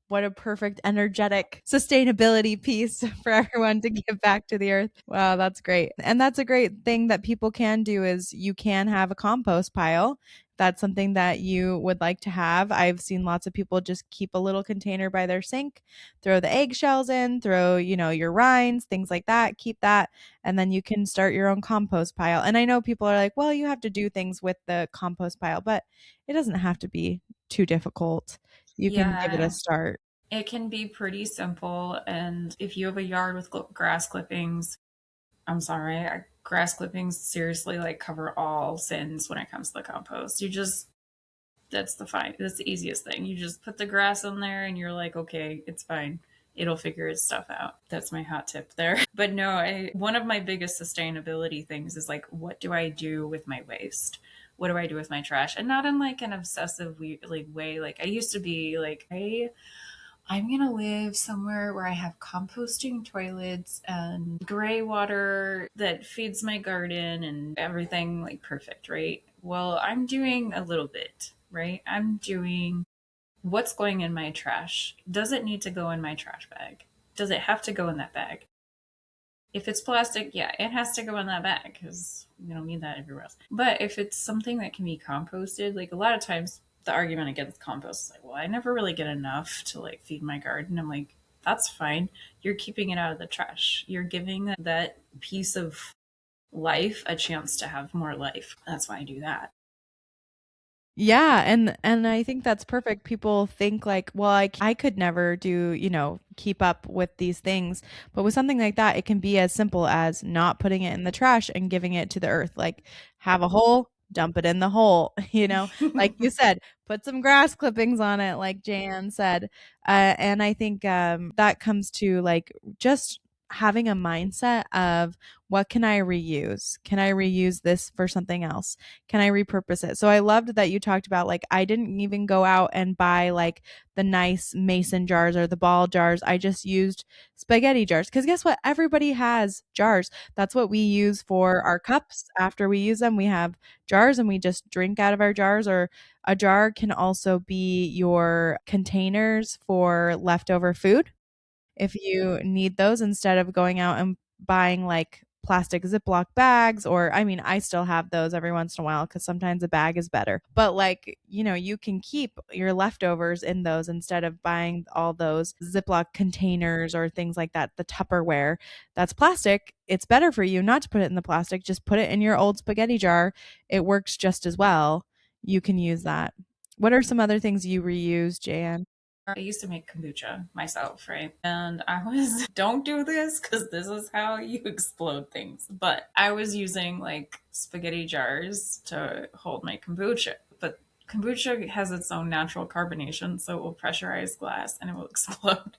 what a perfect energetic sustainability piece for everyone to give back to the earth. Wow, that's great. And that's a great thing that people can do is you can have a compost pile. That's something that you would like to have. I've seen lots of people just keep a little container by their sink, throw the eggshells in, throw, your rinds, things like that, keep that, and then you can start your own compost pile. And I know people are like, well, you have to do things with the compost pile, but it doesn't have to be too difficult. You can give it a
Yeah,
start.
it can be pretty simple. And if you have a yard with grass clippings, I'm sorry, grass clippings seriously like cover all sins when it comes to the compost. You just that's the easiest thing. You just put the grass in there and you're like, okay, it's fine. It'll figure its stuff out. That's my hot tip there. But no, one of my biggest sustainability things is like, what do I do with my waste? What do I do with my trash? And not in like an obsessive like way. Like I used to be like, I I'm going to live somewhere where I have composting toilets and gray water that feeds my garden and everything like perfect, right? Well, I'm doing a little bit, right? I'm doing what's going in my trash. Does it need to go in my trash bag? Does it have to go in that bag? If it's plastic, yeah, it has to go in that bag because we don't need that everywhere else. But if it's something that can be composted, like a lot of times the argument against compost is like, well, I never really get enough to like feed my garden. I'm like, that's fine. You're keeping it out of the trash. You're giving that piece of life a chance to have more life. That's why I do that.
Yeah, and I think that's perfect. People think like, well, I could never do, keep up with these things. But with something like that, it can be as simple as not putting it in the trash and giving it to the earth. Like have a hole, dump it in the hole, like you said, put some grass clippings on it, like Jan said. And I think that comes to like just having a mindset of what can I reuse? Can I reuse this for something else? Can I repurpose it? So I loved that you talked about like I didn't even go out and buy like the nice mason jars or the ball jars. I just used spaghetti jars because guess what? Everybody has jars. That's what we use for our cups. After we use them, we have jars and we just drink out of our jars. Or a jar can also be your containers for leftover food if you need those instead of going out and buying like plastic Ziploc bags. Or, I mean, I still have those every once in a while because sometimes a bag is better. But, like, you can keep your leftovers in those instead of buying all those Ziploc containers or things like that. The Tupperware that's plastic, it's better for you not to put it in the plastic. Just put it in your old spaghetti jar. It works just as well. You can use that. What are some other things you reuse, Jan?
I used to make kombucha myself, right? And I was, don't do this because this is how you explode things. But I was using like spaghetti jars to hold my kombucha. But kombucha has its own natural carbonation, so it will pressurize glass and it will explode.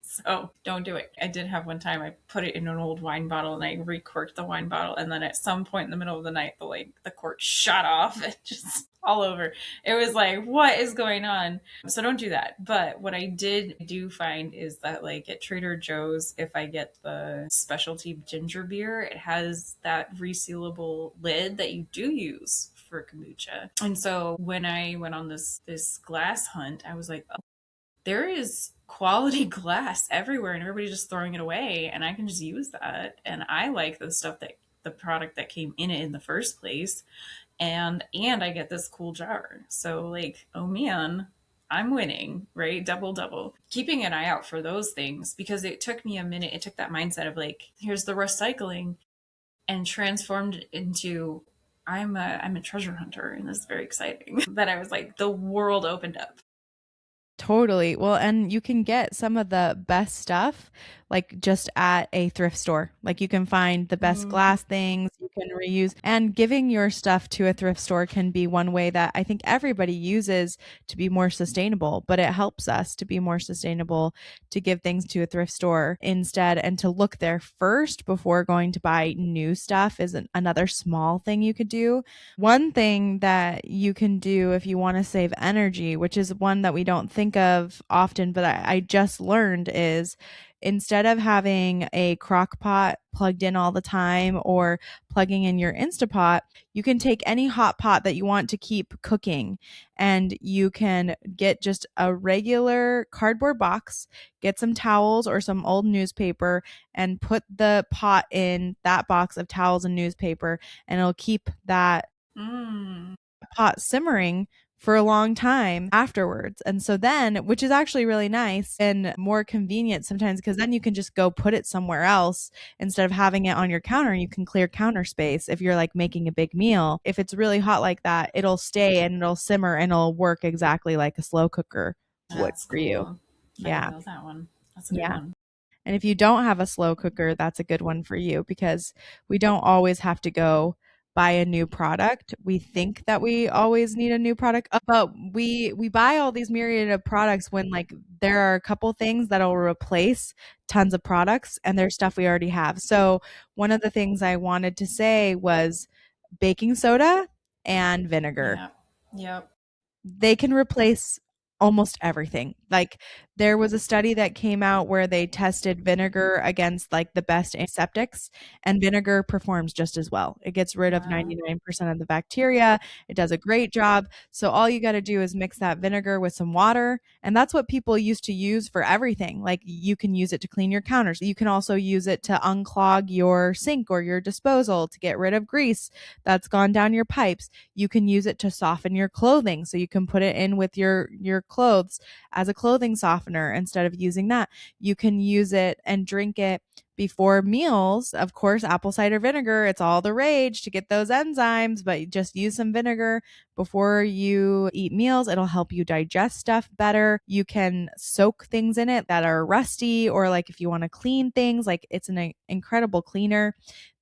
So don't do it. I did have one time I put it in an old wine bottle and I recorked the wine bottle, and then at some point in the middle of the night the cork shot off and just all over. It was like, what is going on? So don't do that. But what I did do find is that like at Trader Joe's, if I get the specialty ginger beer, it has that resealable lid that you do use for kombucha. And so when I went on this glass hunt, I was like, there is quality glass everywhere and everybody's just throwing it away, and I can just use that. And I like the stuff that the product that came in it in the first place, and I get this cool jar. So like, oh man, I'm winning, right? Double double. Keeping an eye out for those things, because it took me a minute. It took that mindset of like, here's the recycling, and transformed into I'm a treasure hunter, and this is very exciting. That I was like, the world opened up.
Totally. Well, and you can get some of the best stuff like just at a thrift store. Like you can find the best
Mm,
glass things you can reuse. And giving your stuff to a thrift store can be one way that I think everybody uses to be more sustainable, but it helps us to be more sustainable to give things to a thrift store instead, and to look there first before going to buy new stuff is another small thing you could do. One thing that you can do if you want to save energy, which is one that we don't think of often, but I just learned, is instead of having a crock pot plugged in all the time or plugging in your Instapot, you can take any hot pot that you want to keep cooking, and you can get just a regular cardboard box, get some towels or some old newspaper, and put the pot in that box of towels and newspaper, and it'll keep that
mm.
pot simmering for a long time afterwards. And so then, which is actually really nice and more convenient sometimes, because then you can just go put it somewhere else instead of having it on your counter. You can clear counter space if you're like making a big meal. If it's really hot like that, it'll stay and it'll simmer and it'll work exactly like a slow cooker would
That's
for you.
cool. I didn't
Yeah.
know that one. That's a good
Yeah.
one.
And if you don't have a slow cooker, that's a good one for you because we don't always have to go buy a new product. We think that we always need a new product, but we buy all these myriad of products when like there are a couple things that'll replace tons of products and there's stuff we already have. So one of the things I wanted to say was baking soda and vinegar.
Yeah. Yep.
They can replace almost everything. Like There was a study that came out where they tested vinegar against like the best antiseptics, and vinegar performs just as well. It gets rid of
Wow.
99% of the bacteria. It does a great job. So all you got to do is mix that vinegar with some water, and that's what people used to use for everything. Like you can use it to clean your counters. You can also use it to unclog your sink or your disposal to get rid of grease that's gone down your pipes. You can use it to soften your clothing, so you can put it in with your clothes as a clothing softener instead of using that. You can use it and drink it before meals. Of course, apple cider vinegar, it's all the rage to get those enzymes, but just use some vinegar before you eat meals. It'll help you digest stuff better. You can soak things in it that are rusty, or like if you want to clean things, like it's an incredible cleaner.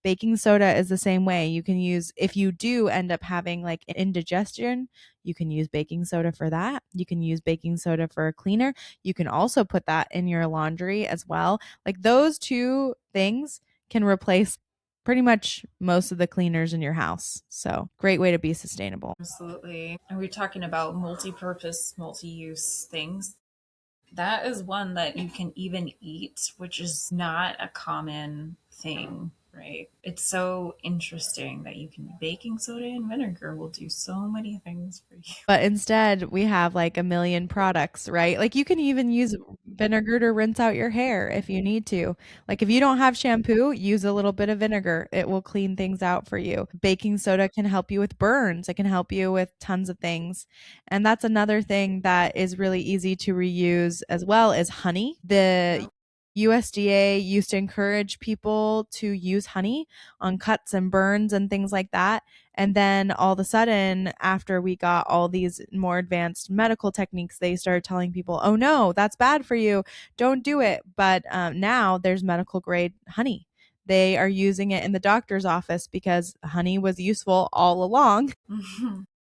Baking soda is the same way. You can use, if you do end up having like indigestion, you can use baking soda for that. You can use baking soda for a cleaner. You can also put that in your laundry as well. Like those two things can replace pretty much most of the cleaners in your house. So, great way to be sustainable.
Absolutely. And we're talking about multi-purpose, multi-use things. That is one that you can even eat, which is not a common thing, right? It's so interesting that you can baking soda and vinegar will do so many things for you.
But instead, we have like a million products, right? Like you can even use vinegar to rinse out your hair if you need to. Like if you don't have shampoo, use a little bit of vinegar. It will clean things out for you. Baking soda can help you with burns. It can help you with tons of things. And that's another thing that is really easy to reuse as well is honey. The
Yep.
USDA used to encourage people to use honey on cuts and burns and things like that. And then all of a sudden, after we got all these more advanced medical techniques, they started telling people, oh no, that's bad for you. Don't do it. But now there's medical grade honey. They are using it in the doctor's office because honey was useful all along.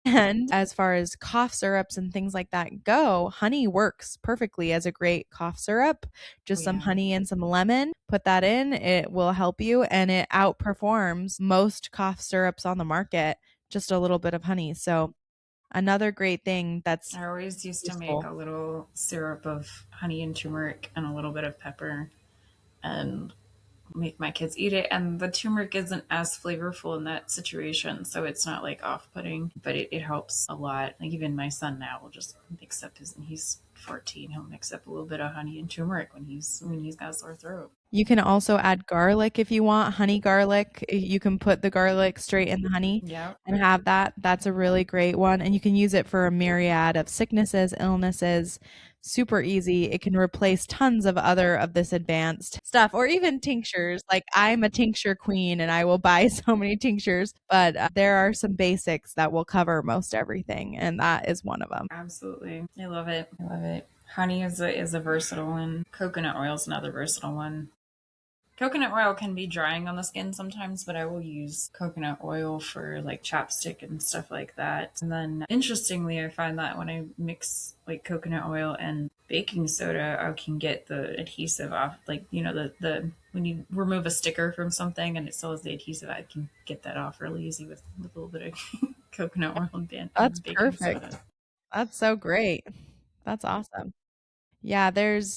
And as far as cough syrups and things like that go, honey works perfectly as a great cough syrup.
Oh,
Just some
yeah.
honey and some lemon, put that in, it will help you, and it outperforms most cough syrups on the market. Just a little bit of honey. So, another great thing that's
I always used to make
useful.
a little syrup of honey and turmeric and a little bit of pepper and make my kids eat it. And the turmeric isn't as flavorful in that situation, so it's not like off putting, but it helps a lot. Like even my son now will just mix up his, and he's 14, he'll mix up a little bit of honey and turmeric when he's got a sore throat.
You can also add garlic if you want, honey garlic. You can put the garlic straight in the honey
Yeah.
and have that. That's a really great one. And you can use it for a myriad of sicknesses, illnesses. Super easy. It can replace tons of other of this advanced stuff, or even tinctures. Like I'm a tincture queen and I will buy so many tinctures, but there are some basics that will cover most everything. And that is one of them.
Absolutely. I love it. I love it. Honey is a versatile one. Coconut oil is another versatile one. Coconut oil can be drying on the skin sometimes, but I will use coconut oil for like chapstick and stuff like that. And then interestingly, I find that when I mix like coconut oil and baking soda, I can get the adhesive off. Like, the when you remove a sticker from something and it still has the adhesive, I can get that off really easy with a little bit of coconut oil
That's
and baking
perfect.
soda.
That's so great. That's awesome. Yeah,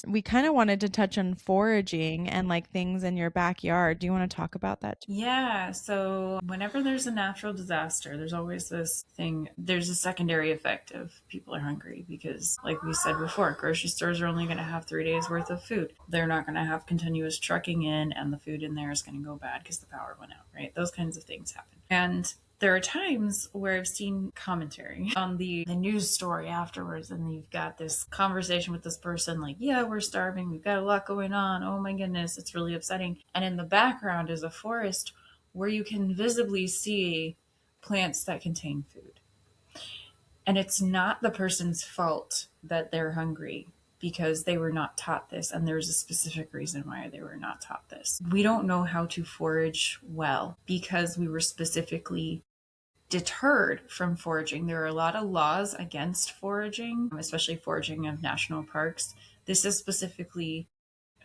we kind of wanted to touch on foraging and like things in your backyard. Do you want to talk about that?
Yeah, so whenever there's a natural disaster, there's always this thing, there's a secondary effect of people are hungry because, like we said before, grocery stores are only going to have 3 days worth of food. They're not going to have continuous trucking in, and the food in there is going to go bad because the power went out, right? Those kinds of things happen. And there are times where I've seen commentary on the news story afterwards, and you've got this conversation with this person like, yeah, we're starving. We've got a lot going on. Oh my goodness, it's really upsetting. And in the background is a forest where you can visibly see plants that contain food. And it's not the person's fault that they're hungry because they were not taught this. And there's a specific reason why they were not taught this. We don't know how to forage well because we were specifically deterred from foraging. There are a lot of laws against foraging, especially foraging of national parks. This is specifically,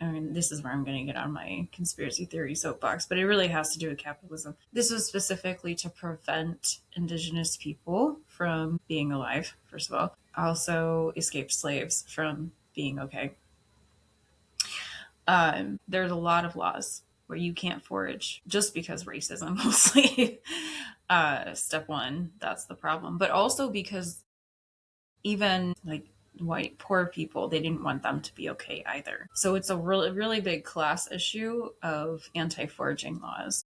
I mean, this is where I'm going to get on my conspiracy theory soapbox, but it really has to do with capitalism. This was specifically to prevent indigenous people from being alive, first of all, also escaped slaves from being okay. There's a lot of laws where you can't forage just because racism mostly. Step one, that's the problem. But also because even like white poor people, they didn't want them to be okay either. So it's a really, really big class issue of anti foraging laws.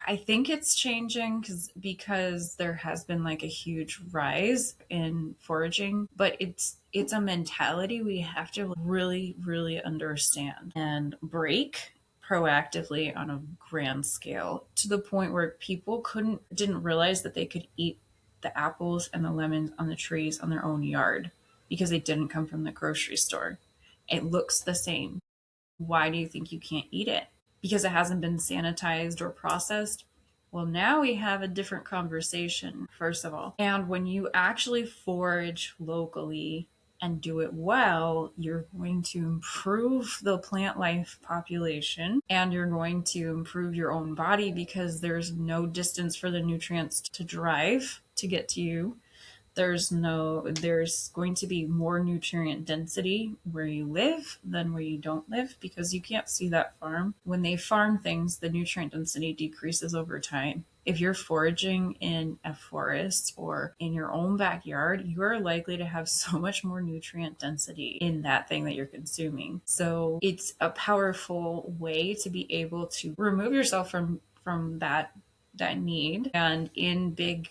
I think it's changing because there has been like a huge rise in foraging, but it's a mentality we have to really really understand and break proactively on a grand scale to the point where people didn't realize that they could eat the apples and the lemons on the trees on their own yard because they didn't come from the grocery store. It looks the same. Why do you think you can't eat it? Because it hasn't been sanitized or processed? Well, now we have a different conversation, first of all. And when you actually forage locally and do it well, you're going to improve the plant life population and you're going to improve your own body because there's no distance for the nutrients to drive to get to you. There's going to be more nutrient density where you live than where you don't live because you can't see that farm. When they farm things, the nutrient density decreases over time. If you're foraging in a forest or in your own backyard, you're likely to have so much more nutrient density in that thing that you're consuming. So it's a powerful way to be able to remove yourself from that need. And in big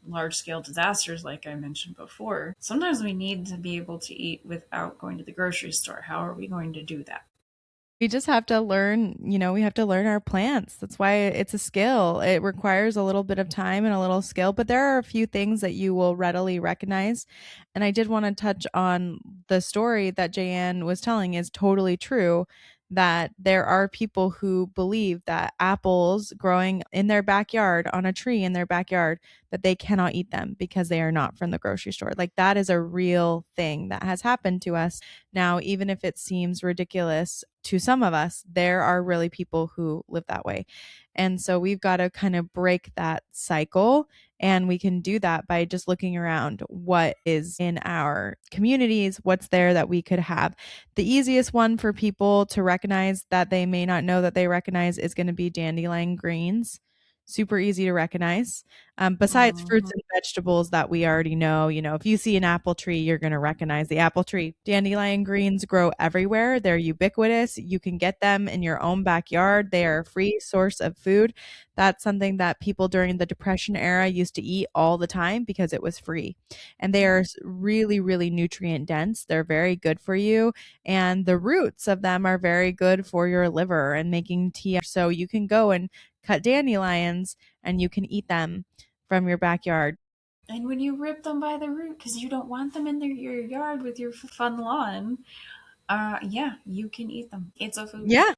large scale disasters, like I mentioned before, sometimes we need to be able to eat without going to the grocery store. How are we going to do that?
We just have to learn, we have to learn our plants. That's why it's a skill. It requires a little bit of time and a little skill, but there are a few things that you will readily recognize. And I did want to touch on the story that Jaye Anne was telling is totally true, that there are people who believe that apples growing in their backyard on a tree in their backyard, that they cannot eat them because they are not from the grocery store. Like that is a real thing that has happened to us. Now, even if it seems ridiculous to some of us, there are really people who live that way. And so we've got to kind of break that cycle. And we can do that by just looking around what is in our communities, what's there that we could have. The easiest one for people to recognize that they may not know that they recognize is going to be dandelion greens. Super easy to recognize. Besides fruits
Mm-hmm.
and vegetables that we already know, if you see an apple tree, you're going to recognize the apple tree. Dandelion greens grow everywhere. They're ubiquitous. You can get them in your own backyard. They are a free source of food. That's something that people during the Depression era used to eat all the time because it was free. And they are really, really nutrient dense. They're very good for you. And the roots of them are very good for your liver and making tea. So you can go and cut dandelions and you can eat them from your backyard.
And when you rip them by the root because you don't want them in your yard with your fun lawn, yeah, you can eat them. It's a food.
Yeah,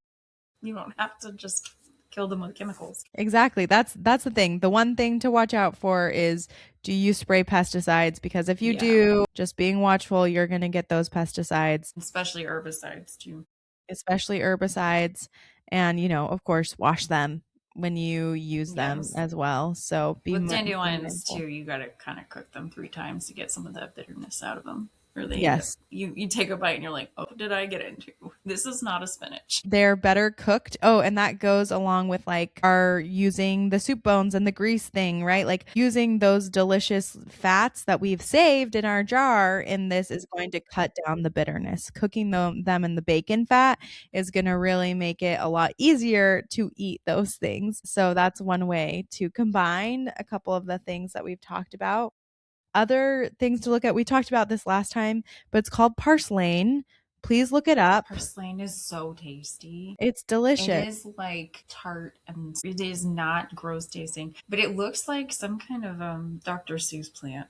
You don't have to just kill them with chemicals.
exactly. That's the thing. The one thing to watch out for is, do you spray pesticides? Because if you
Yeah,
do, just being watchful, you're going to get those pesticides,
especially herbicides too.
especially herbicides. And, of course, wash them when you use them
Yes.
as well. So
With
be
dandelions
mindful.
too, you got to kind of cook them 3 times to get some of that bitterness out of them. Or they end up
Yes.
you take a bite and you're like, oh, what did I get into? This is not a spinach.
They're better cooked. Oh, and that goes along with like our using the soup bones and the grease thing, right? Like using those delicious fats that we've saved in our jar in this is going to cut down the bitterness. Cooking them in the bacon fat is going to really make it a lot easier to eat those things. So that's one way to combine a couple of the things that we've talked about. Other things to look at, we talked about this last time, but it's called parslane. Please look it up.
Purslane is so tasty.
It's
It
delicious.
is like tart and it is not gross tasting, but it looks like some kind of Dr. Seuss plant.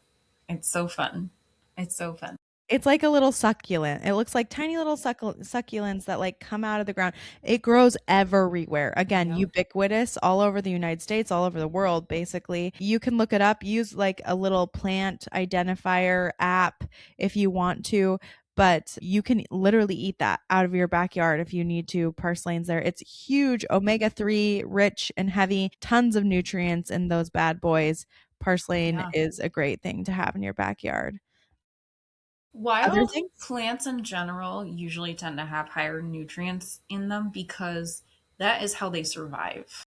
It's so fun. It's so fun.
It's like a little succulent. It looks like tiny little succulents that like come out of the ground. It grows everywhere. Again,
Yep.
ubiquitous all over the United States, all over the world, basically. You can look it up, use like a little plant identifier app if you want to, but you can literally eat that out of your backyard if you need to. Parslane's there. It's huge, omega-3 rich and heavy, tons of nutrients in those bad boys. Parslane
Yeah.
is a great thing to have in your backyard. other
Wild
things?
plants in general usually tend to have higher nutrients in them because that is how they survive.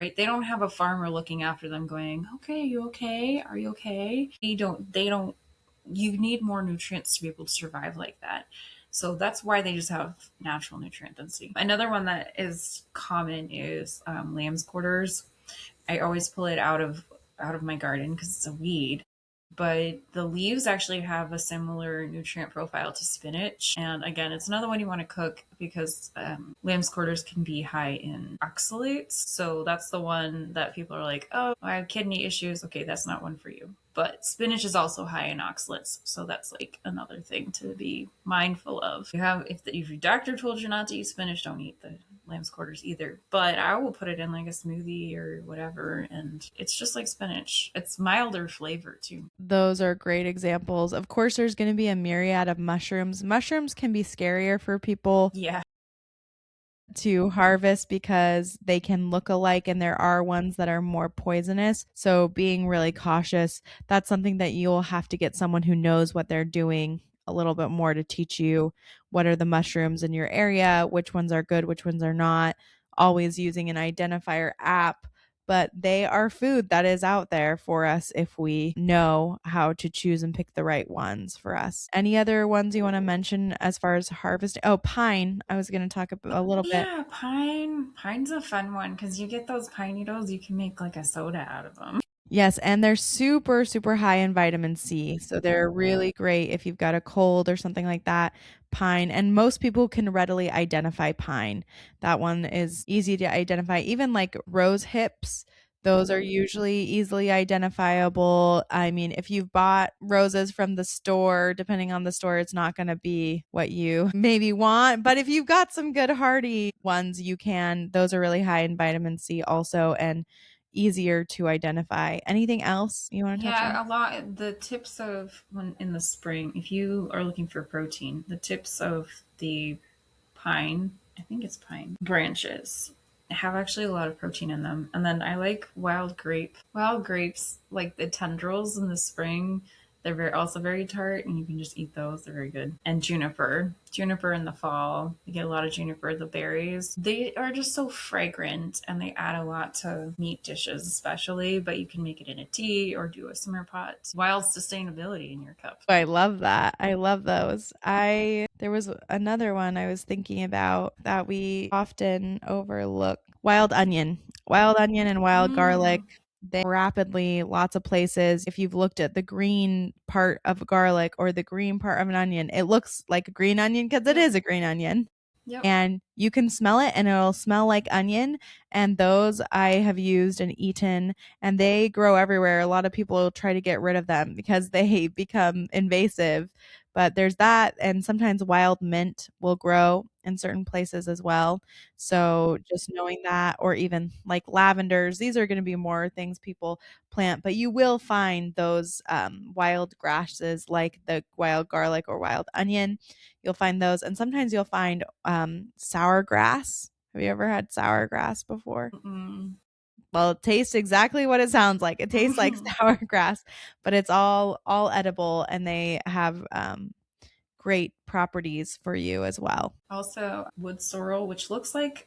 Right? They don't have a farmer looking after them going, "Okay, you okay? Are you okay?" They don't you need more nutrients to be able to survive like that. So that's why they just have natural nutrient density. Another one that is common is lamb's quarters. I always pull it out of my garden because it's a weed. But the leaves actually have a similar nutrient profile to spinach. And again, it's another one you want to cook because lamb's quarters can be high in oxalates. So that's the one that people are like, oh, I have kidney issues. Okay, that's not one for you. But spinach is also high in oxalates. So that's like another thing to be mindful of. If your doctor told you not to eat spinach, don't eat the lamb's quarters either. But I will put it in like a smoothie or whatever, and it's just like spinach. It's milder flavor too.
Those are great examples. Of course, there's going to be a myriad of mushrooms. Mushrooms can be scarier for people
Yeah.
to harvest because they can look alike, and there are ones that are more poisonous. So, being really cautious, that's something that you'll have to get someone who knows what they're doing a little bit more to teach you what are the mushrooms in your area, which ones are good, which ones are not. Always using an identifier app, but they are food that is out there for us if we know how to choose and pick the right ones for us. Any other ones you want to mention as far as harvesting? Oh, pine. I was going to talk about a little bit.
Yeah, pine. Pine's a fun one because you get those pine needles, you can make like a soda out of them.
Yes, and they're super, super high in vitamin C. So they're really great if you've got a cold or something like that. Pine, and most people can readily identify pine. That one is easy to identify. Even like rose hips, those are usually easily identifiable. I mean, if you've bought roses from the store, depending on the store, it's not going to be what you maybe want. But if you've got some good hardy ones, those are really high in vitamin C also. And easier to identify. Anything else you want to touch on?
Yeah, a lot. The tips of when in the spring, if you are looking for protein, the tips of the pine, I think it's pine branches, have actually a lot of protein in them. And then I like wild grape. Wild grapes, like the tendrils in the spring, they're also very tart, and you can just eat those. They're very good. And juniper in the fall, you get a lot of juniper. The berries, they are just so fragrant, and they add a lot to meat dishes, especially. But you can make it in a tea or do a simmer pot. Wild sustainability in your cup.
I love that. I love those. I There was another one I was thinking about that we often overlook. Wild onion. Wild onion and wild garlic.
Mm,
They rapidly lots of places. If you've looked at the green part of garlic or the green part of an onion, it looks like a green onion because it
yep.
is a green onion,
Yep.
and you can smell it and it'll smell like onion. And those I have used and eaten, and they grow everywhere. A lot of people try to get rid of them because they become invasive, but there's that. And sometimes wild mint will grow in certain places as well. So just knowing that, or even like lavenders, these are going to be more things people plant, but you will find those wild grasses like the wild garlic or wild onion. You'll find those, and sometimes you'll find sour grass. Have you ever had sour grass before?
Mm-mm.
Well, it tastes exactly what it sounds like. It tastes like sour grass, but it's all edible, and they have great properties for you as well.
Also, wood sorrel, which looks like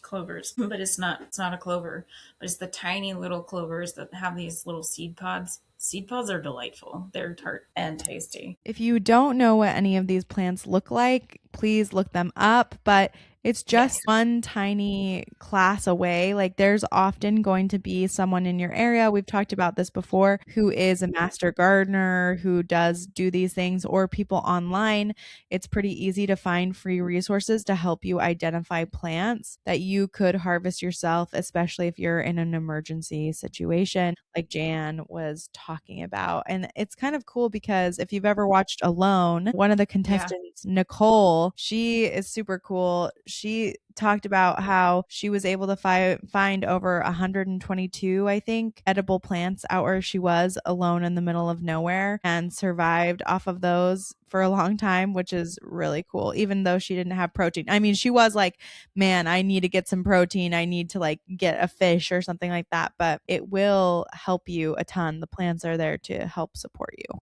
clovers, but it's not. It's not a clover, but it's the tiny little clovers that have these little seed pods. Seed pods are delightful. They're tart and tasty.
If you don't know what any of these plants look like, please look them up. But it's just
Yes.
one tiny class away. Like there's often going to be someone in your area. We've talked about this before, who is a master gardener, who does do these things, or people online. It's pretty easy to find free resources to help you identify plants that you could harvest yourself, especially if you're in an emergency situation, like Jan was talking about. And it's kind of cool because if you've ever watched Alone, one of the
Yeah.
contestants, Nicole, she is super cool. She talked about how she was able to find over 122, I think, edible plants out where she was alone in the middle of nowhere, and survived off of those for a long time, which is really cool, even though she didn't have protein. I mean, she was like, man, I need to get some protein. I need to like get a fish or something like that, but it will help you a ton. The plants are there to help support you.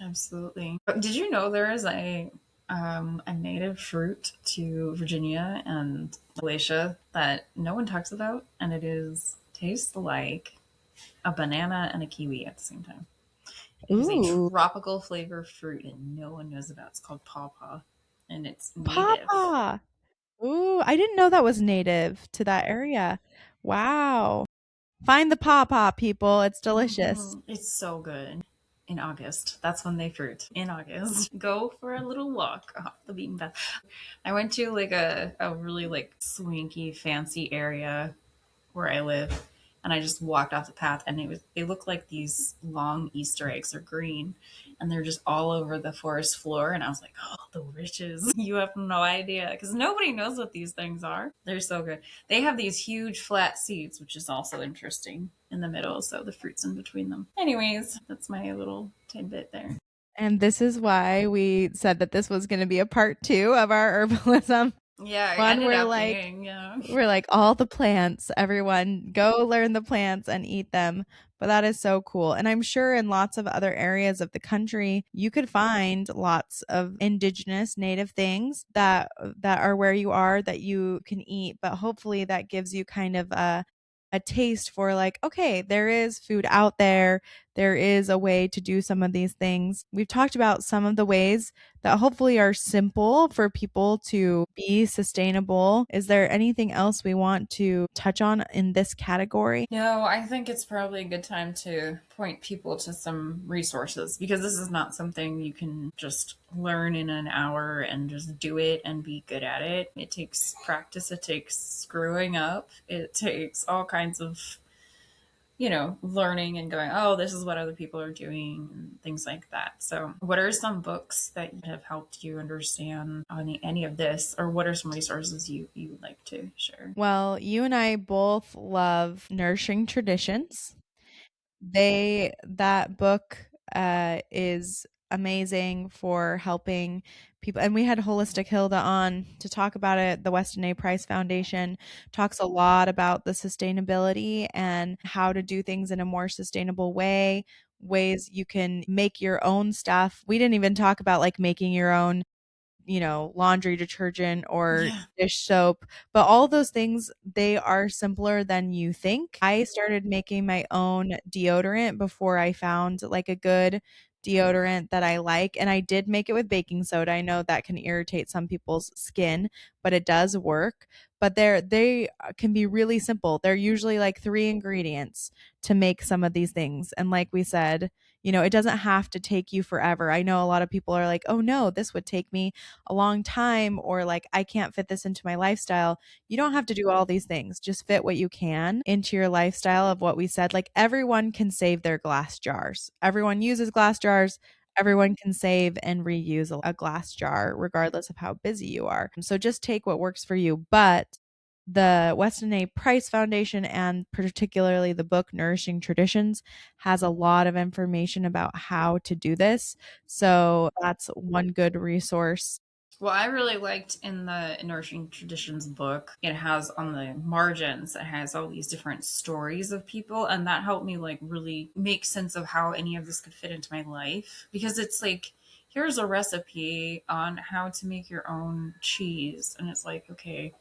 Absolutely. But did you know there is a native fruit to Virginia and Appalachia that no one talks about, and it is tastes like a banana and a kiwi at the same time. It is a
Ooh,
tropical flavor fruit, and no one knows about. It's called pawpaw, and it's native.
papa. Ooh, I didn't know that was native to that area. Wow. Find the pawpaw, people. It's delicious.
It's so good. In August, that's when they fruit. In August, go for a little walk off the beaten path. I went to like a really like swanky, fancy area where I live, and I just walked off the path, and they look like these long Easter eggs. They're green, and they're just all over the forest floor. And I was like, oh, the riches! You have no idea, because nobody knows what these things are. They're so good. They have these huge flat seeds, which is also interesting in the middle. So the fruits in between them. Anyways, that's my little tidbit there.
And this is why we said that this was going to be a part two of our herbalism.
Yeah, it
One,
ended up being, yeah.
we're like all the plants, everyone go learn the plants and eat them. But that is so cool. And I'm sure in lots of other areas of the country, you could find lots of indigenous native things that are where you are that you can eat. But hopefully that gives you kind of a taste for like, okay, there is food out there. There is a way to do some of these things. We've talked about some of the ways that hopefully are simple for people to be sustainable. Is there anything else we want to touch on in this category?
No, I think it's probably a good time to point people to some resources, because this is not something you can just learn in an hour and just do it and be good at it. It takes practice, it takes screwing up, it takes all kinds of, learning and going, oh, this is what other people are doing and things like that. So, what are some books that have helped you understand any of this, or what are some resources you would like to share?
Well, you and I both love Nourishing Traditions. That book is amazing for helping people, and we had Holistic Hilda on to talk about it. The Weston A. Price Foundation talks a lot about the sustainability and how to do things in a more sustainable way, ways you can make your own stuff. We didn't even talk about like making your own, laundry detergent or
Yeah.
dish soap, but all those things, they are simpler than you think. I started making my own deodorant before I found like a good deodorant that I like, and I did make it with baking soda. I know that can irritate some people's skin, but it does work. But they can be really simple. They're usually like 3 ingredients to make some of these things. And like we said, it doesn't have to take you forever. I know a lot of people are like, "Oh no, this would take me a long time," or like, "I can't fit this into my lifestyle." You don't have to do all these things. Just fit what you can into your lifestyle of what we said. Like everyone can save their glass jars. Everyone uses glass jars. Everyone can save and reuse a glass jar regardless of how busy you are. So just take what works for you. But the Weston A. Price Foundation, and particularly the book Nourishing Traditions, has a lot of information about how to do this. So that's one good resource.
Well, I really liked in the Nourishing Traditions book, it has on the margins, it has all these different stories of people. And that helped me like really make sense of how any of this could fit into my life. Because it's like, here's a recipe on how to make your own cheese. And it's like, okay,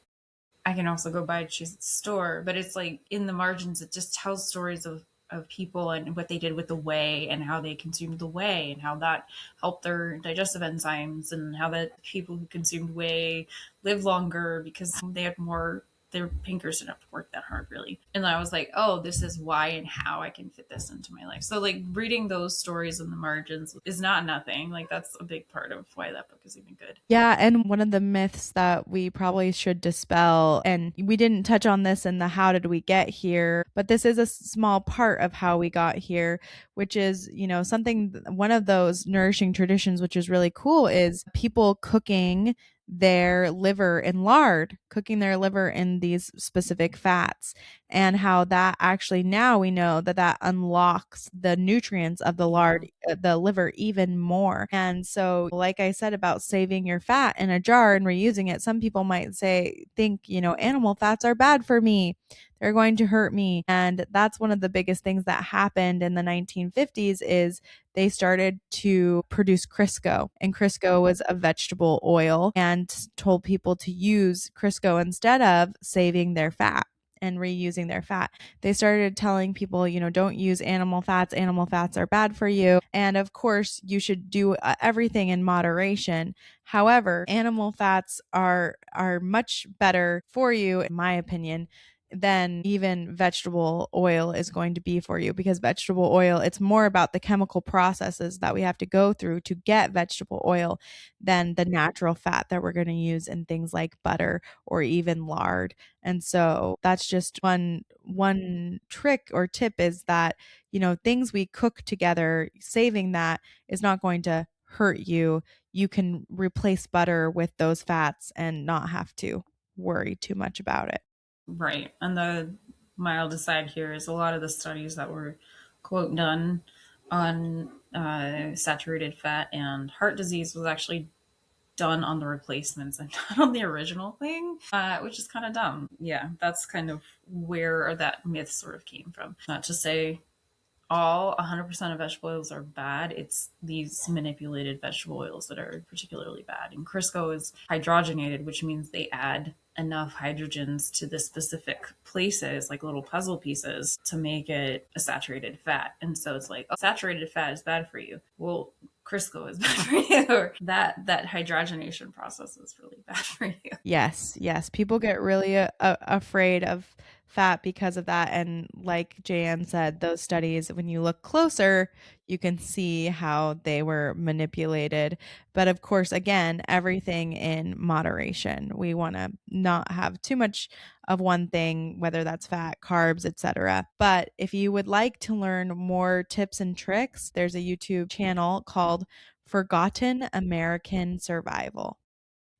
I can also go buy cheese at the store, but it's like in the margins, it just tells stories of people and what they did with the whey and how they consumed the whey and how that helped their digestive enzymes, and how that people who consumed whey live longer because they had more, their pancreas didn't have to work that hard really. And I was like, oh, this is why and how I can fit this into my life. So like reading those stories in the margins is not nothing. Like that's a big part of why that book is even good.
Yeah, and one of the myths that we probably should dispel, and we didn't touch on this in the how did we get here, but this is a small part of how we got here, which is, something, one of those nourishing traditions, which is really cool, is people cooking their liver in lard, cooking their liver in these specific fats, and how that actually now we know that that unlocks the nutrients of the
Yeah.
lard, the liver even more. And so, like I said about saving your fat in a jar and reusing it, some people might think, animal fats are bad for me. they're going to hurt me. And that's one of the biggest things that happened in the 1950s is they started to produce Crisco, and Crisco was a vegetable oil, and told people to use Crisco instead of saving their fat and reusing their fat. They started telling people, don't use animal fats. Animal fats are bad for you. And of course, you should do everything in moderation. However, animal fats are much better for you, in my opinion, than even vegetable oil is going to be for you, because vegetable oil, it's more about the chemical processes that we have to go through to get vegetable oil than the natural fat that we're going to use in things like butter or even lard. And so that's just one trick or tip, is that, things we cook together, saving that is not going to hurt you. You can replace butter with those fats and not have to worry too much about it.
Right. And the mild aside here is a lot of the studies that were, quote, done on saturated fat and heart disease was actually done on the replacements and not on the original thing, which is kind of dumb. Yeah, that's kind of where that myth sort of came from. Not to say all 100% of vegetable oils are bad. It's these manipulated vegetable oils that are particularly bad. And Crisco is hydrogenated, which means they add enough hydrogens to the specific places, like little puzzle pieces, to make it a saturated fat. And so it's like, oh, saturated fat is bad for you. Well, Crisco is bad for you. Or that hydrogenation process is really bad for you.
Yes, yes. People get really afraid of fat because of that. And like Jaye Anne said, those studies, when you look closer, you can see how they were manipulated. But of course, again, everything in moderation. We want to not have too much of one thing, whether that's fat, carbs, etc. But if you would like to learn more tips and tricks, there's a YouTube channel called Forgotten American Survival,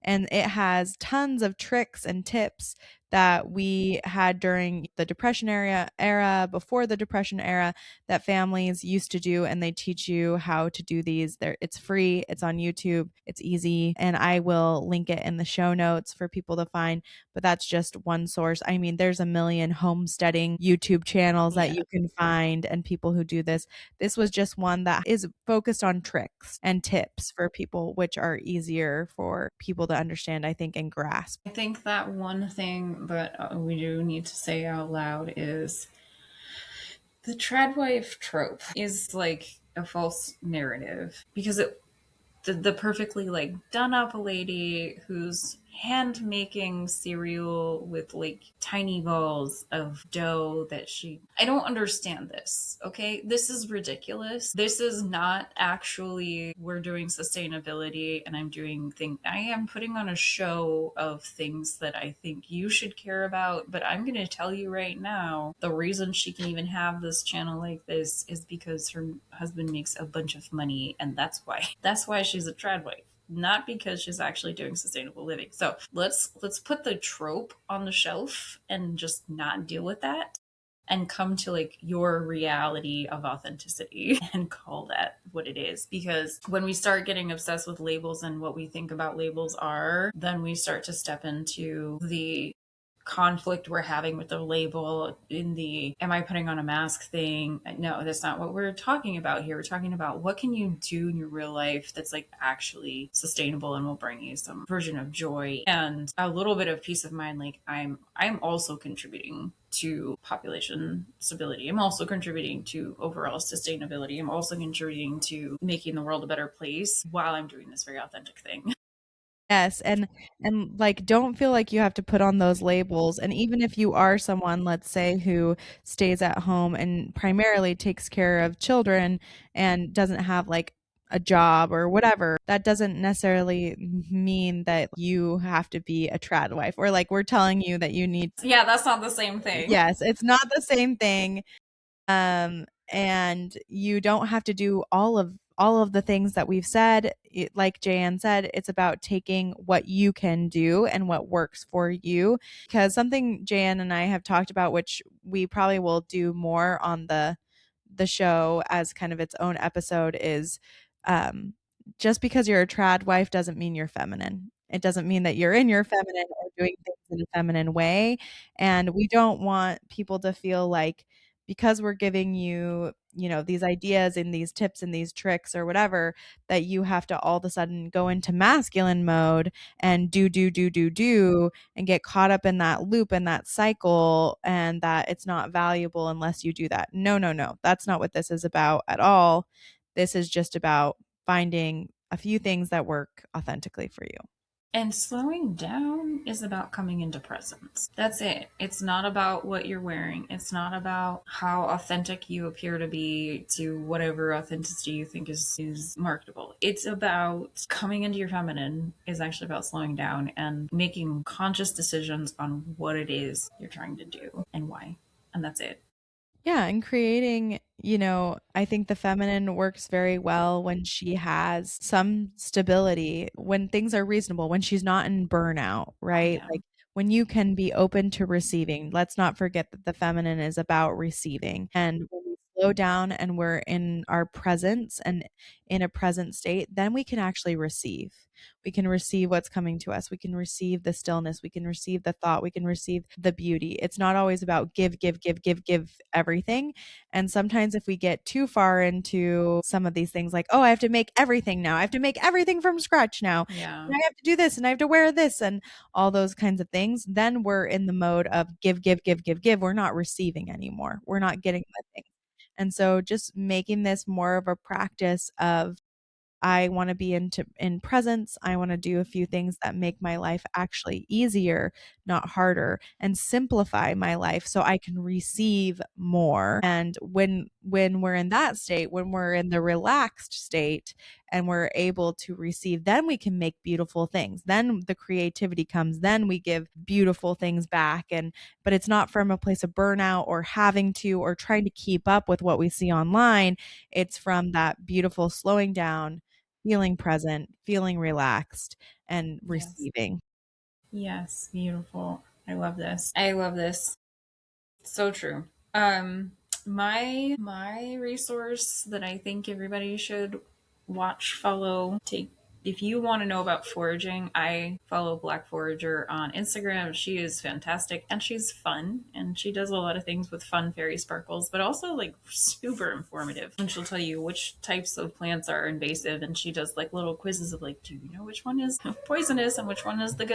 and it has tons of tricks and tips that we had during the depression era, before the depression era, that families used to do, and they teach you how to do these. It's free, it's on YouTube, it's easy, and I will link it in the show notes for people to find. But that's just one source. I mean, there's a million homesteading YouTube channels that you can find, and people who do this. This was just one that is focused on tricks and tips for people, which are easier for people to understand, I think, and grasp.
I think that one thing that we do need to say out loud is the tradwife trope is like a false narrative, because the perfectly like done up lady who's hand making cereal with like tiny balls of dough that I don't understand this. Okay, this is ridiculous. This is not actually, we're doing sustainability and I am putting on a show of things that I think you should care about. But I'm going to tell you right now, the reason she can even have this channel like this is because her husband makes a bunch of money, and that's why she's a trad wife, not because she's actually doing sustainable living. So let's put the trope on the shelf and just not deal with that, and come to like your reality of authenticity and call that what it is. Because when we start getting obsessed with labels and what we think about labels are, then we start to step into the conflict we're having with the label in the am I putting on a mask thing. No, that's not what we're talking about here. We're talking about what can you do in your real life that's like actually sustainable and will bring you some version of joy and a little bit of peace of mind. Like I'm also contributing to population stability. I'm also contributing to overall sustainability. I'm also contributing to making the world a better place while I'm doing this very authentic thing.
Yes, and like don't feel like you have to put on those labels. And even if you are someone, let's say, who stays at home and primarily takes care of children and doesn't have like a job or whatever, that doesn't necessarily mean that you have to be a trad wife, or like we're telling you that you need.
Yeah, that's not the same thing.
Yes, it's not the same thing. And you don't have to do all of the things that we've said. Like Jaye Anne said, it's about taking what you can do and what works for you. Because something Jaye Anne and I have talked about, which we probably will do more on the show as kind of its own episode, is just because you're a trad wife doesn't mean you're feminine. It doesn't mean that you're in your feminine or doing things in a feminine way. And we don't want people to feel like because we're giving you, these ideas and these tips and these tricks or whatever, that you have to all of a sudden go into masculine mode and do, and get caught up in that loop and that cycle, and that it's not valuable unless you do that. No, no, no. That's not what this is about at all. This is just about finding a few things that work authentically for you.
And slowing down is about coming into presence. That's it. It's not about what you're wearing. It's not about how authentic you appear to be to whatever authenticity you think is marketable. It's about coming into your feminine, is actually about slowing down and making conscious decisions on what it is you're trying to do and why. And that's it.
Yeah, and creating, I think the feminine works very well when she has some stability, when things are reasonable, when she's not in burnout,
Oh,
right?
yeah.
Like when you can be open to receiving. Let's not forget that the feminine is about receiving. And when we slow down and we're in our presence and in a present state, then we can actually receive. We can receive what's coming to us. We can receive the stillness. We can receive the thought. We can receive the beauty. It's not always about give, give, give, give, give everything. And sometimes if we get too far into some of these things, like, oh, I have to make everything now, I have to make everything from scratch now,
Yeah.
and I have to do this, and I have to wear this, and all those kinds of things, then we're in the mode of give, give, give, give, give. We're not receiving anymore. We're not getting the thing. And so just making this more of a practice of I want to be in presence. I want to do a few things that make my life actually easier, not harder, and simplify my life so I can receive more. And when we're in that state, when we're in the relaxed state and we're able to receive, then we can make beautiful things. Then the creativity comes. Then we give beautiful things back. And but it's not from a place of burnout or having to or trying to keep up with what we see online. It's from that beautiful slowing down, feeling present, feeling relaxed, and
Yes.
receiving.
Yes. Beautiful. I love this. I love this. So true. Um, my resource that I think everybody should watch, follow, take, if you want to know about foraging, I follow Black Forager on Instagram. She is fantastic and she's fun and she does a lot of things with fun fairy sparkles, but also like super informative. And she'll tell you which types of plants are invasive, and she does like little quizzes of like, do you know which one is poisonous and which one is the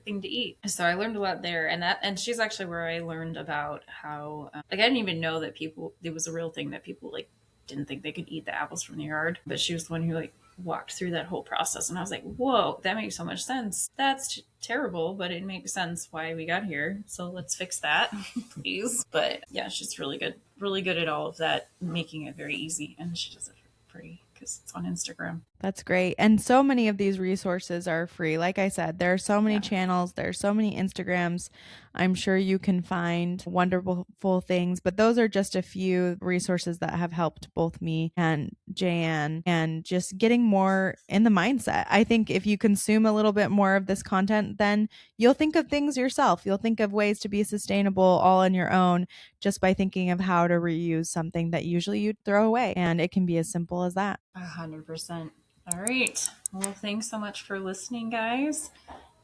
thing to eat? So I learned a lot there, and she's actually where I learned about how like I didn't even know that people, it was a real thing that people like didn't think they could eat the apples from the yard, but she was the one who like walked through that whole process, and I was like, whoa, that makes so much sense. That's terrible, but it makes sense why we got here, so let's fix that. Please. But yeah, she's really good at all of that, making it very easy, and she does it for free because it's on Instagram.
That's great. And so many of these resources are free. Like I said, there are so many
Yeah.
channels, there are so many Instagrams. I'm sure you can find wonderful things, but those are just a few resources that have helped both me and Jaye Anne and just getting more in the mindset. I think if you consume a little bit more of this content, then you'll think of things yourself. You'll think of ways to be sustainable all on your own just by thinking of how to reuse something that usually you'd throw away. And it can be as simple as that.
100%. All right. Well, thanks so much for listening, guys,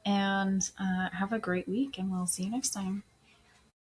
and have a great week, and we'll see you next time.